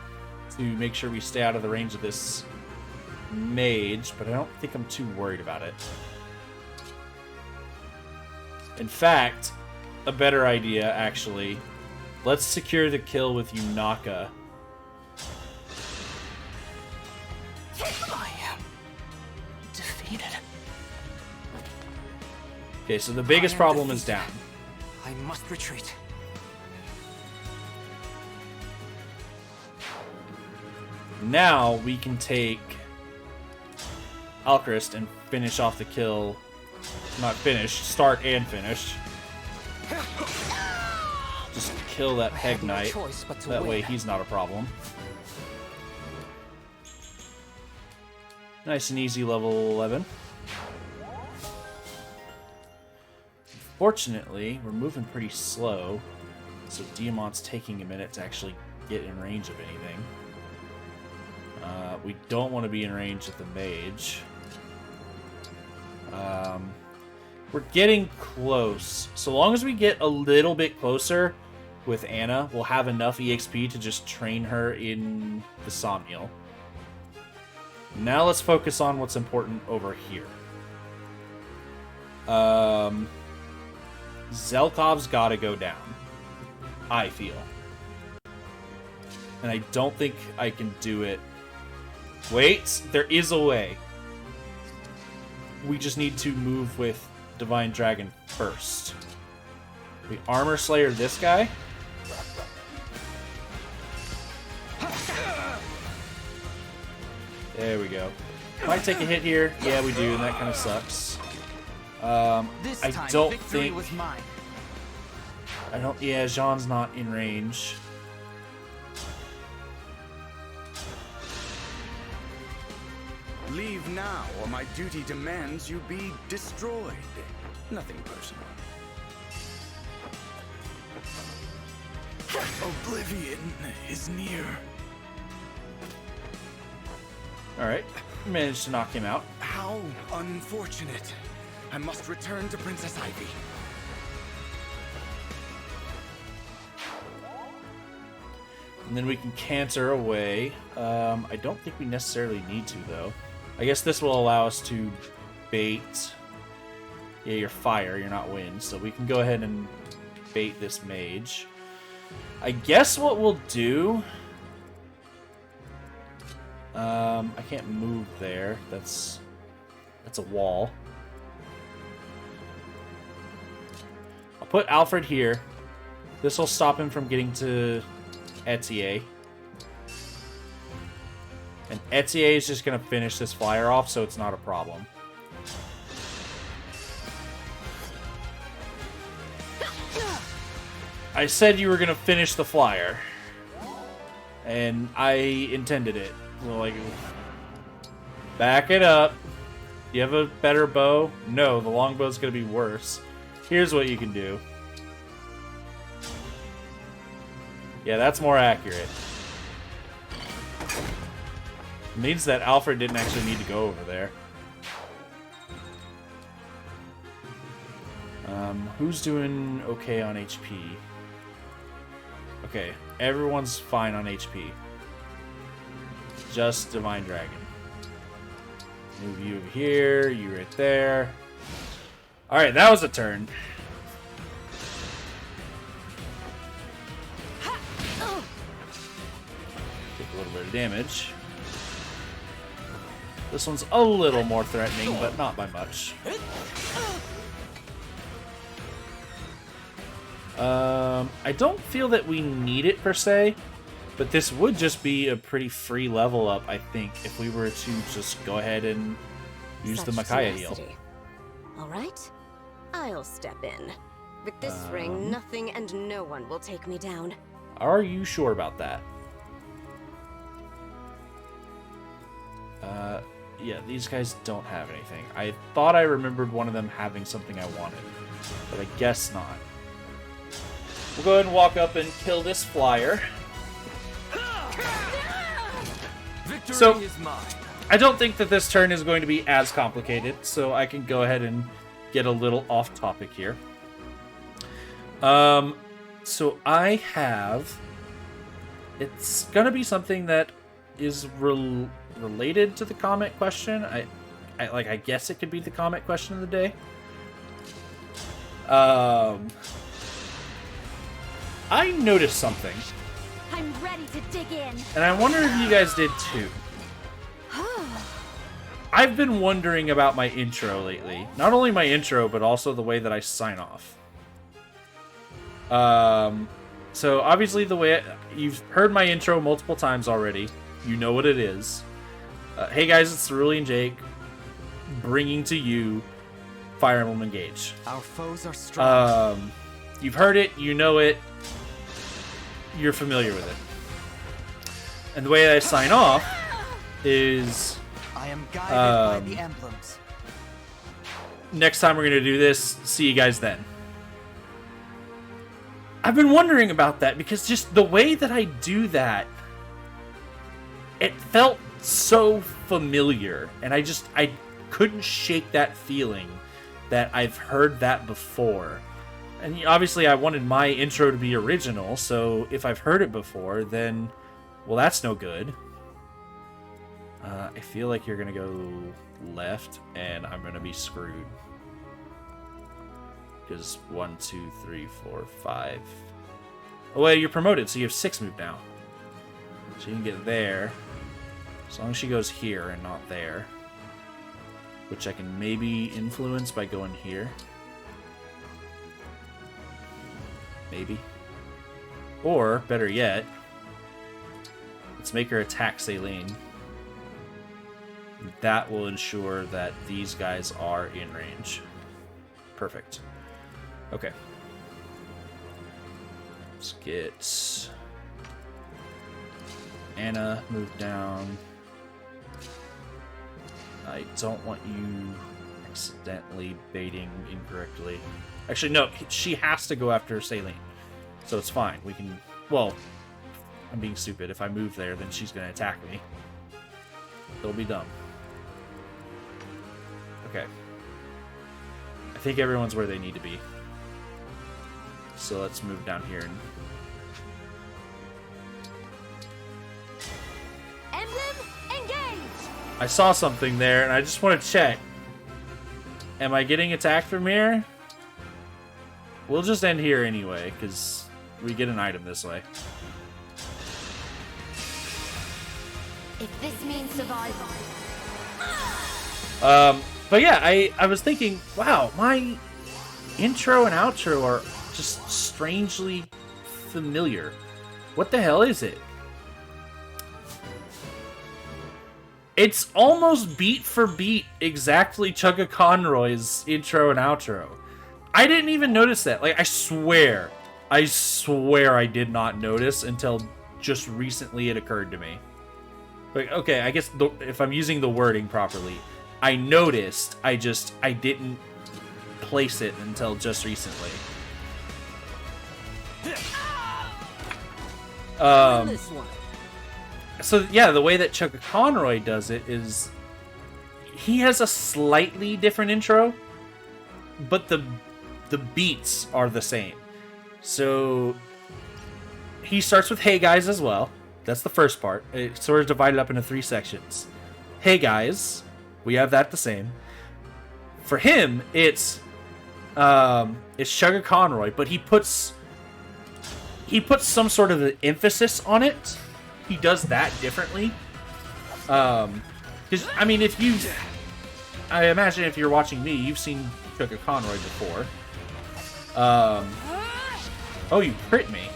to make sure we stay out of the range of this mage, but I don't think I'm too worried about it. In fact, a better idea, actually. Let's secure the kill with Yunaka. I am defeated. Okay, so the biggest problem is down. I must retreat. Now we can take Alchrist and finish off the kill. Not finish, start and finish. Just kill that Peg Knight. That way he's not a problem. Nice and easy level 11. Fortunately, we're moving pretty slow, so Diamant's taking a minute to actually get in range of anything. We don't want to be in range of the mage. We're getting close. So long as we get a little bit closer with Anna, we'll have enough EXP to just train her in the Somniel. Now let's focus on what's important over here. Zelkov's gotta go down, I feel. And I don't think I can do it. Wait, there is a way. We just need to move with Divine Dragon first. We Armor Slayer this guy. There we go. Might take a hit here. Yeah, we do, and that kind of sucks. I don't think... Yeah, Jean's not in range. Leave now, or my duty demands you be destroyed. Nothing personal. Oblivion is near. Alright, managed to knock him out. How unfortunate. I must return to Princess Ivy. And then we can canter away. I don't think we necessarily need to, though. I guess this will allow us to bait... Yeah, you're fire, you're not wind. So we can go ahead and bait this mage. I guess what we'll do... I can't move there. That's a wall. I'll put Alfred here. This will stop him from getting to Etier. And Etier is just going to finish this flyer off, so it's not a problem. I said you were going to finish the flyer. And I intended it. Like, back it up. You have a better bow? No, the longbow's going to be worse. Here's what you can do. Yeah, that's more accurate. It means that Alfred didn't actually need to go over there. Who's doing okay on HP? Okay, everyone's fine on HP. Just Divine Dragon. Move you over here, you right there. Alright, that was a turn. little bit of damage. This one's a little more threatening, but not by much. I don't feel that we need it per se, but this would just be a pretty free level up, I think, if we were to just go ahead and use the Micaiah heal. All right, I'll step in. With this ring, nothing and no one will take me down. Are you sure about that? Yeah, these guys don't have anything. I thought I remembered one of them having something I wanted, but I guess not. We'll go ahead and walk up and kill this flyer. Victory So, is mine. I don't think that this turn is going to be as complicated, so I can go ahead and get a little off topic here. So I have... It's gonna be something that is related to the comment question. I guess it could be the comment question of the day. I noticed something, I'm ready to dig in. and I wonder if you guys did too. I've been wondering about my intro lately. Not only my intro, but also the way that I sign off. So obviously the way you've heard my intro multiple times already. You know what it is. Hey guys, it's Cerulean Jake, bringing to you Fire Emblem Engage. Our foes are strong. You've heard it, you know it, you're familiar with it. And the way I sign off is... I am guided by the emblems. Next time we're going to do this, see you guys then. I've been wondering about that because just the way that I do that, it felt so familiar. And I couldn't shake that feeling that I've heard that before. And obviously I wanted my intro to be original, so if I've heard it before, then, well, that's no good. I feel like you're going to go left, and I'm going to be screwed. Because 1, 2, 3, 4, 5. Oh, wait, you're promoted, so you have 6 move now. So you can get there. As long as she goes here and not there. Which I can maybe influence by going here. Maybe. Or, better yet, let's make her attack Saline. That will ensure that these guys are in range. Perfect. Okay. Let's get Anna moved down. I don't want you accidentally baiting incorrectly. Actually, no, she has to go after Saline. So it's fine. We can... Well, I'm being stupid. If I move there, then she's going to attack me. It'll be dumb. Okay. I think everyone's where they need to be. So let's move down here and... Emblem, engage! I saw something there, and I just want to check. Am I getting attacked from here? We'll just end here anyway, because we get an item this way. If this means survival. But yeah, I was thinking, wow, my intro and outro are just strangely familiar. What the hell is it? It's almost beat for beat exactly Chugga Conroy's intro and outro. I didn't even notice that. Like, I swear I did not notice until just recently it occurred to me. Like, okay, I guess if I'm using the wording properly, I noticed, I didn't place it until just recently. So yeah, the way that Chugga Conroy does it is he has a slightly different intro, but the beats are the same. So he starts with "Hey guys" as well. That's the first part. It's sort of divided up into 3 sections. "Hey guys," we have that the same. For him, it's Chugga Conroy, but he puts some sort of an emphasis on it. he does that differently. Because, I mean, I imagine if you're watching me, you've seen Chugga Conroy before. Oh, you crit me.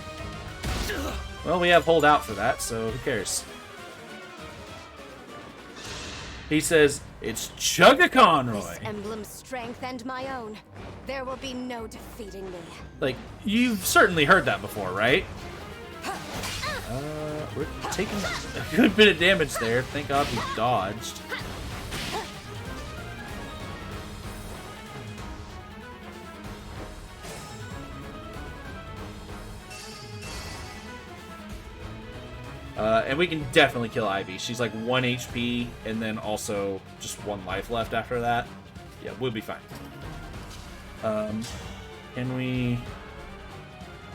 Well, we have hold out for that, so who cares? He says, it's Chugga Conroy. This emblem's strength and my own. There will be no defeating me. Like, you've certainly heard that before, right? We're taking a good bit of damage there. Thank God we dodged. And we can definitely kill Ivy. She's like 1 HP, and then also just 1 life left after that. Yeah, we'll be fine. Can we...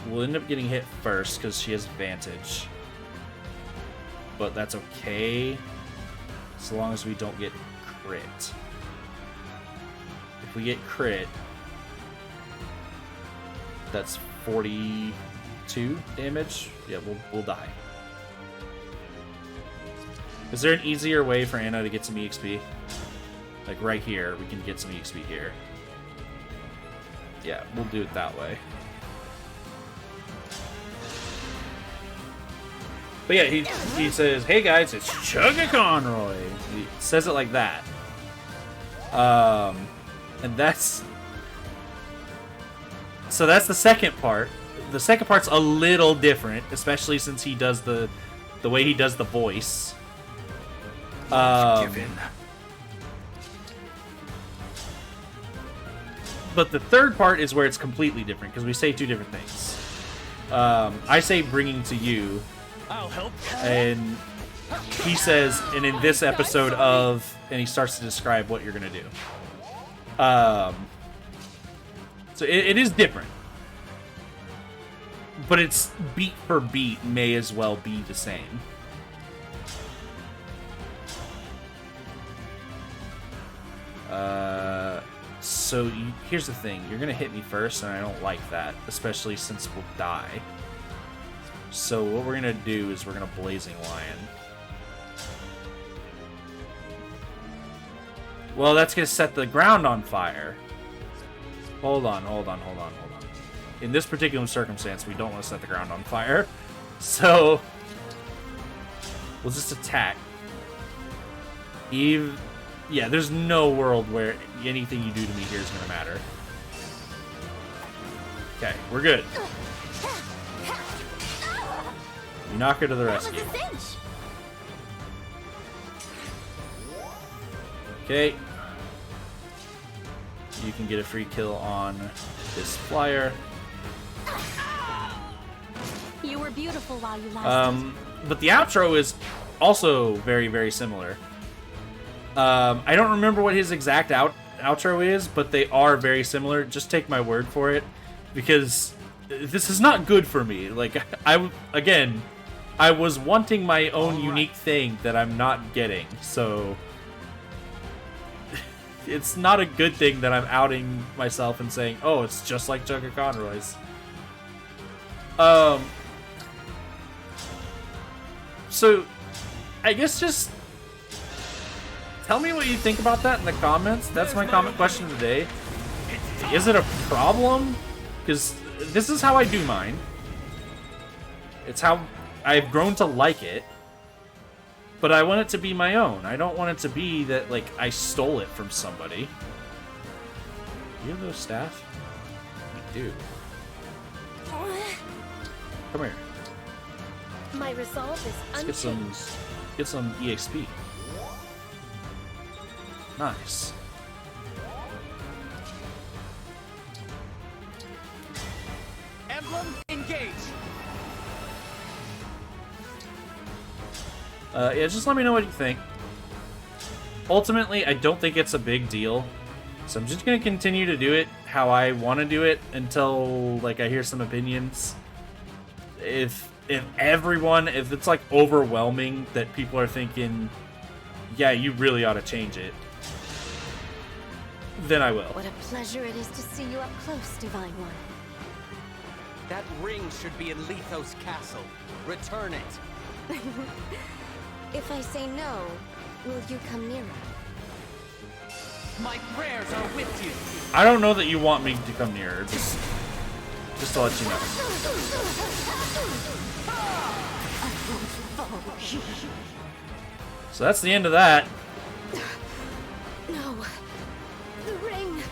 We'll end up getting hit first, because she has advantage. But that's okay, so long as we don't get crit. If we get crit, that's 42 damage. Yeah, we'll die. Is there an easier way for Anna to get some EXP? Like right here, we can get some EXP here. Yeah, we'll do it that way. But yeah, he says, hey guys, it's Chugga Conroy. He says it like that. And that's... So that's the second part. The second part's a little different, especially since he does the way he does the voice. But the third part is where it's completely different, because we say 2 different things. I say bringing to you, I'll help. and he says, and in this episode of, and he starts to describe what you're going to do. So it is different. But it's beat for beat may as well be the same. So here's the thing. You're going to hit me first, and I don't like that, especially since we'll die. So what we're going to do is we're going to Blazing Lion. Well, that's going to set the ground on fire. Hold on. In this particular circumstance, we don't want to set the ground on fire. So we'll just attack. Yeah, there's no world where anything you do to me here is going to matter. Okay, we're good. You knock her to the rescue. Okay. You can get a free kill on this flyer. You were beautiful while you lasted. But the outro is also very, very similar. I don't remember what his exact outro is, but they are very similar. Just take my word for it, because this is not good for me. Like, I was wanting my own unique thing that I'm not getting, so it's not a good thing that I'm outing myself and saying, oh, it's just like Chugga Conroy's. So, I guess just tell me what you think about that in the comments. That's my comment question today. Is it a problem? Because this is how I do mine. It's how I've grown to like it. But I want it to be my own. I don't want it to be that, like, I stole it from somebody. You have those staff? You do. Come here. My resolve is unchanged. Get some EXP. Nice. Emblem, engage. Yeah, just let me know what you think. Ultimately, I don't think it's a big deal. So I'm just going to continue to do it how I want to do it until, like, I hear some opinions. If it's, like, overwhelming that people are thinking, yeah, you really ought to change it, then I will. What a pleasure it is to see you up close, Divine One. That ring should be in Lethos Castle. Return it. If I say no, will you come nearer? My prayers are with you. I don't know that you want me to come nearer. Just to let you know. So that's the end of that. No. The ring.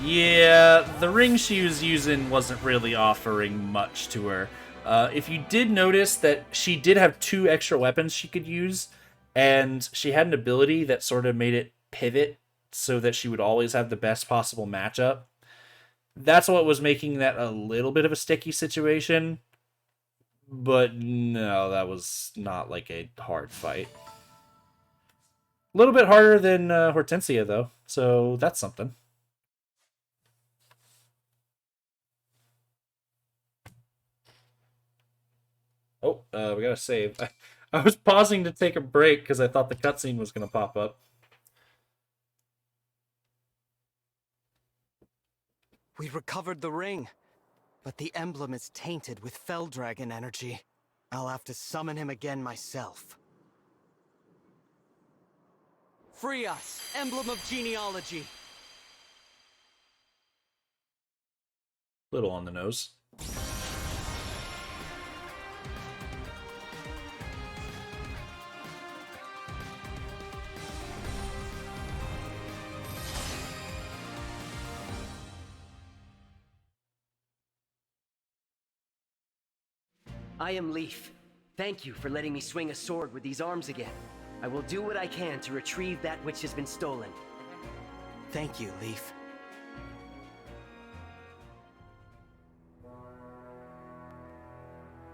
Yeah, the ring she was using wasn't really offering much to her. If you did notice that she did have 2 extra weapons she could use, and she had an ability that sort of made it pivot so that she would always have the best possible matchup. That's what was making that a little bit of a sticky situation. But no, that was not like a hard fight. A little bit harder than Hortensia, though, so that's something. Oh, we gotta save. I was pausing to take a break because I thought the cutscene was gonna pop up. We recovered the ring, but the emblem is tainted with Fell Dragon energy. I'll have to summon him again myself. Free us, Emblem of Genealogy! Little on the nose. I am Leaf. Thank you for letting me swing a sword with these arms again. I will do what I can to retrieve that which has been stolen. Thank you, Leaf.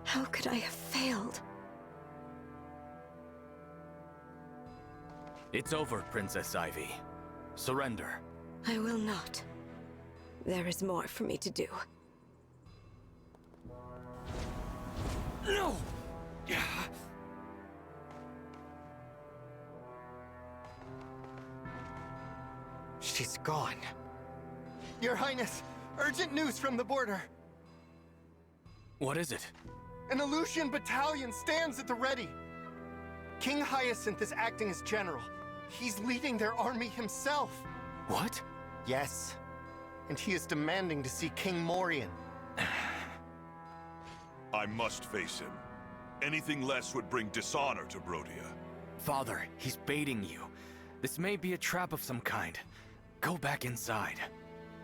How could I have failed? It's over, Princess Ivy. Surrender. I will not. There is more for me to do. No! She's gone. Your Highness, urgent news from the border. What is it? An Aleutian battalion stands at the ready. King Hyacinth is acting as general. He's leading their army himself. What? Yes. And he is demanding to see King Morian. I must face him. Anything less would bring dishonor to Brodia. Father, he's baiting you. This may be a trap of some kind. Go back inside.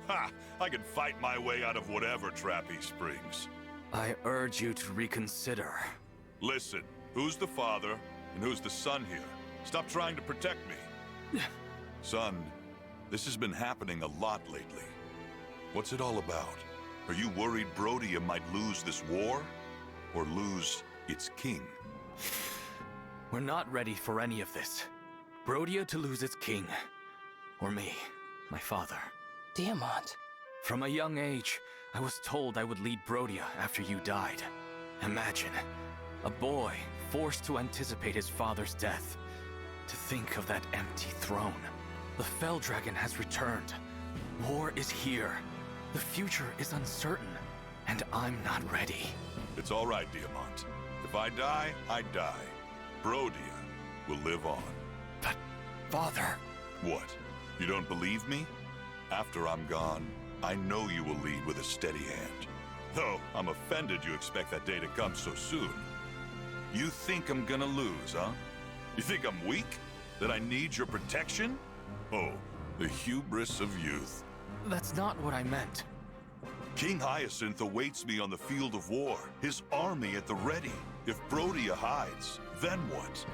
Ha! I can fight my way out of whatever trap he springs. I urge you to reconsider. Listen, who's the father and who's the son here? Stop trying to protect me. Son, this has been happening a lot lately. What's it all about? Are you worried Brodia might lose this war? Or lose its king? We're not ready for any of this. Brodia to lose its king. Or me, my father. Diamant. From a young age, I was told I would lead Brodia after you died. Imagine, a boy forced to anticipate his father's death. To think of that empty throne. The Fell Dragon has returned. War is here. The future is uncertain, and I'm not ready. It's all right, Diamant. If I die, I die. Brodia will live on. But, Father... What? You don't believe me? After I'm gone, I know you will lead with a steady hand. Though, I'm offended you expect that day to come so soon. You think I'm gonna lose, huh? You think I'm weak? That I need your protection? Oh, the hubris of youth. That's not what I meant. King Hyacinth awaits me on the field of war, his army at the ready. If Brodia hides, then what?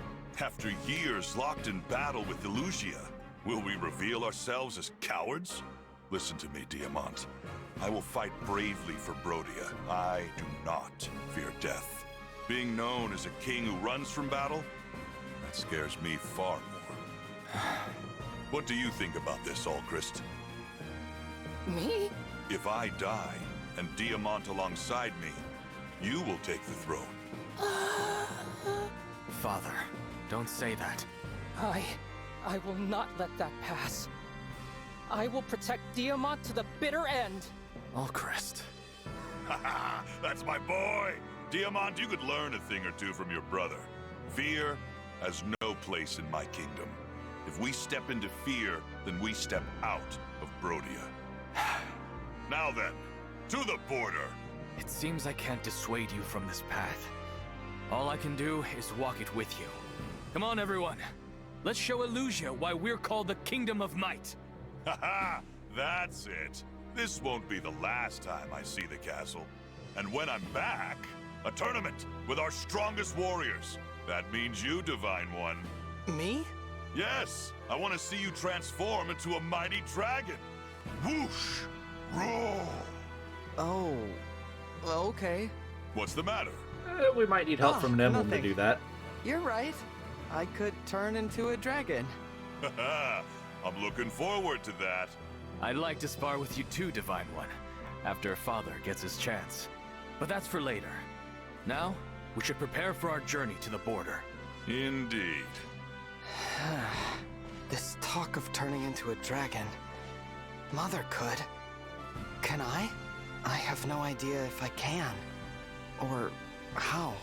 After years locked in battle with Elusia, will we reveal ourselves as cowards? Listen to me, Diamant. I will fight bravely for Brodia. I do not fear death. Being known as a king who runs from battle, that scares me far more. What do you think about this, Alchrist? Me? If I die, and Diamant alongside me, you will take the throne. Father, don't say that. I will not let that pass. I will protect Diamant to the bitter end. Alchrist. That's my boy! Diamant, you could learn a thing or two from your brother. Fear has no place in my kingdom. If we step into fear, then we step out of Brodia. Now then, to the border! It seems I can't dissuade you from this path. All I can do is walk it with you. Come on, everyone. Let's show Elusia why we're called the Kingdom of Might. Haha, that's it. This won't be the last time I see the castle. And when I'm back, a tournament with our strongest warriors. That means you, Divine One. Me? Yes, I want to see you transform into a mighty dragon. Whoosh! Roar! Oh, okay. What's the matter? We might need help from an emblem to nothing. do that. You're right. I could turn into a dragon. Haha, I'm looking forward to that. I'd like to spar with you too, Divine One, after Father gets his chance. But that's for later. Now, we should prepare for our journey to the border. Indeed. This talk of turning into a dragon. Mother could. Can I? I have no idea if I can. Or how.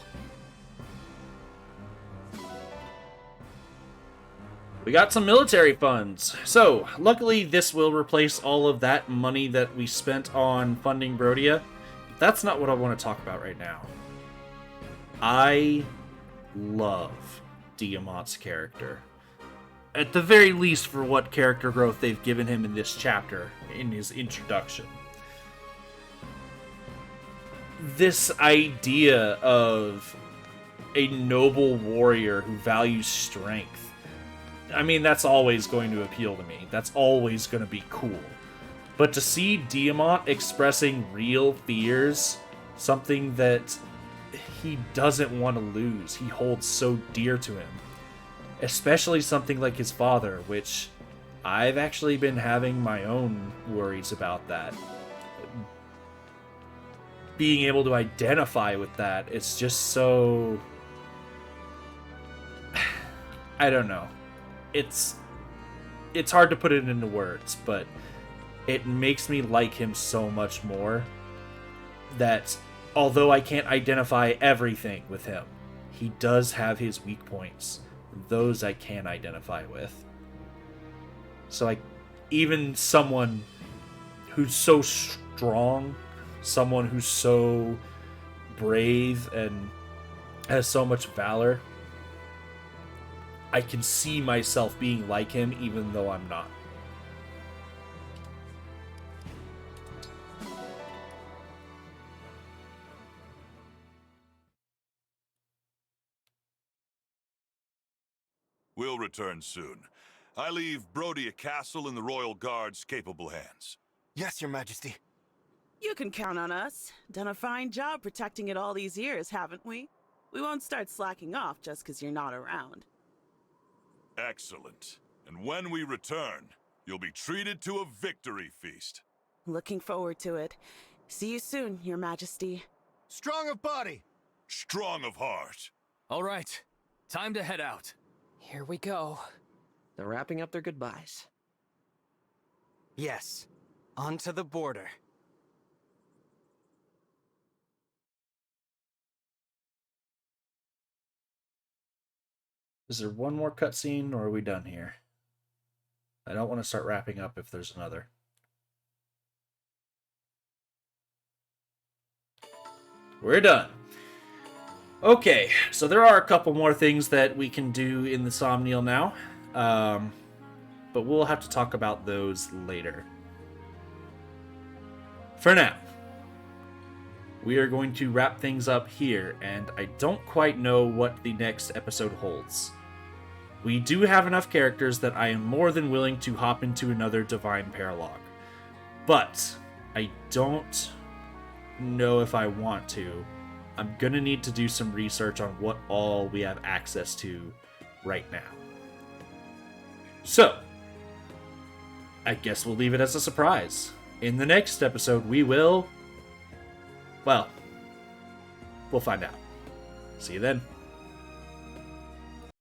We got some military funds. So, luckily this will replace all of that money that we spent on funding Brodia. That's not what I want to talk about right now. I love Diamant's character. At the very least for what character growth they've given him in this chapter, in his introduction. This idea of a noble warrior who values strength. I mean, that's always going to appeal to me. That's always going to be cool. But to see Diamant expressing real fears, something that he doesn't want to lose, he holds so dear to him. Especially something like his father, which I've actually been having my own worries about that. Being able to identify with that, it's just so... I don't know. It's hard to put it into words, but it makes me like him so much more that although I can't identify everything with him, he does have his weak points. Those I can identify with. So even someone who's so strong, someone who's so brave and has so much valor, I can see myself being like him even though I'm not. We'll return soon. I leave Brodia Castle in the Royal Guard's capable hands. Yes, Your Majesty. You can count on us. Done a fine job protecting it all these years, haven't we? We won't start slacking off just because you're not around. Excellent. And when we return, you'll be treated to a victory feast. Looking forward to it. See you soon, Your Majesty. Strong of body. Strong of heart. All right, time to head out. Here we go. They're wrapping up their goodbyes. Yes. Onto the border. Is there one more cutscene, or are we done here? I don't want to start wrapping up if there's another. We're done. Okay, so there are a couple more things that we can do in the Somniel now. But we'll have to talk about those later. For now, we are going to wrap things up here, and I don't quite know what the next episode holds. We do have enough characters that I am more than willing to hop into another Divine Paralogue. But I don't know if I want to. I'm gonna need to do some research on what all we have access to right now. So, I guess we'll leave it as a surprise. In the next episode, we will... well, we'll find out. See you then.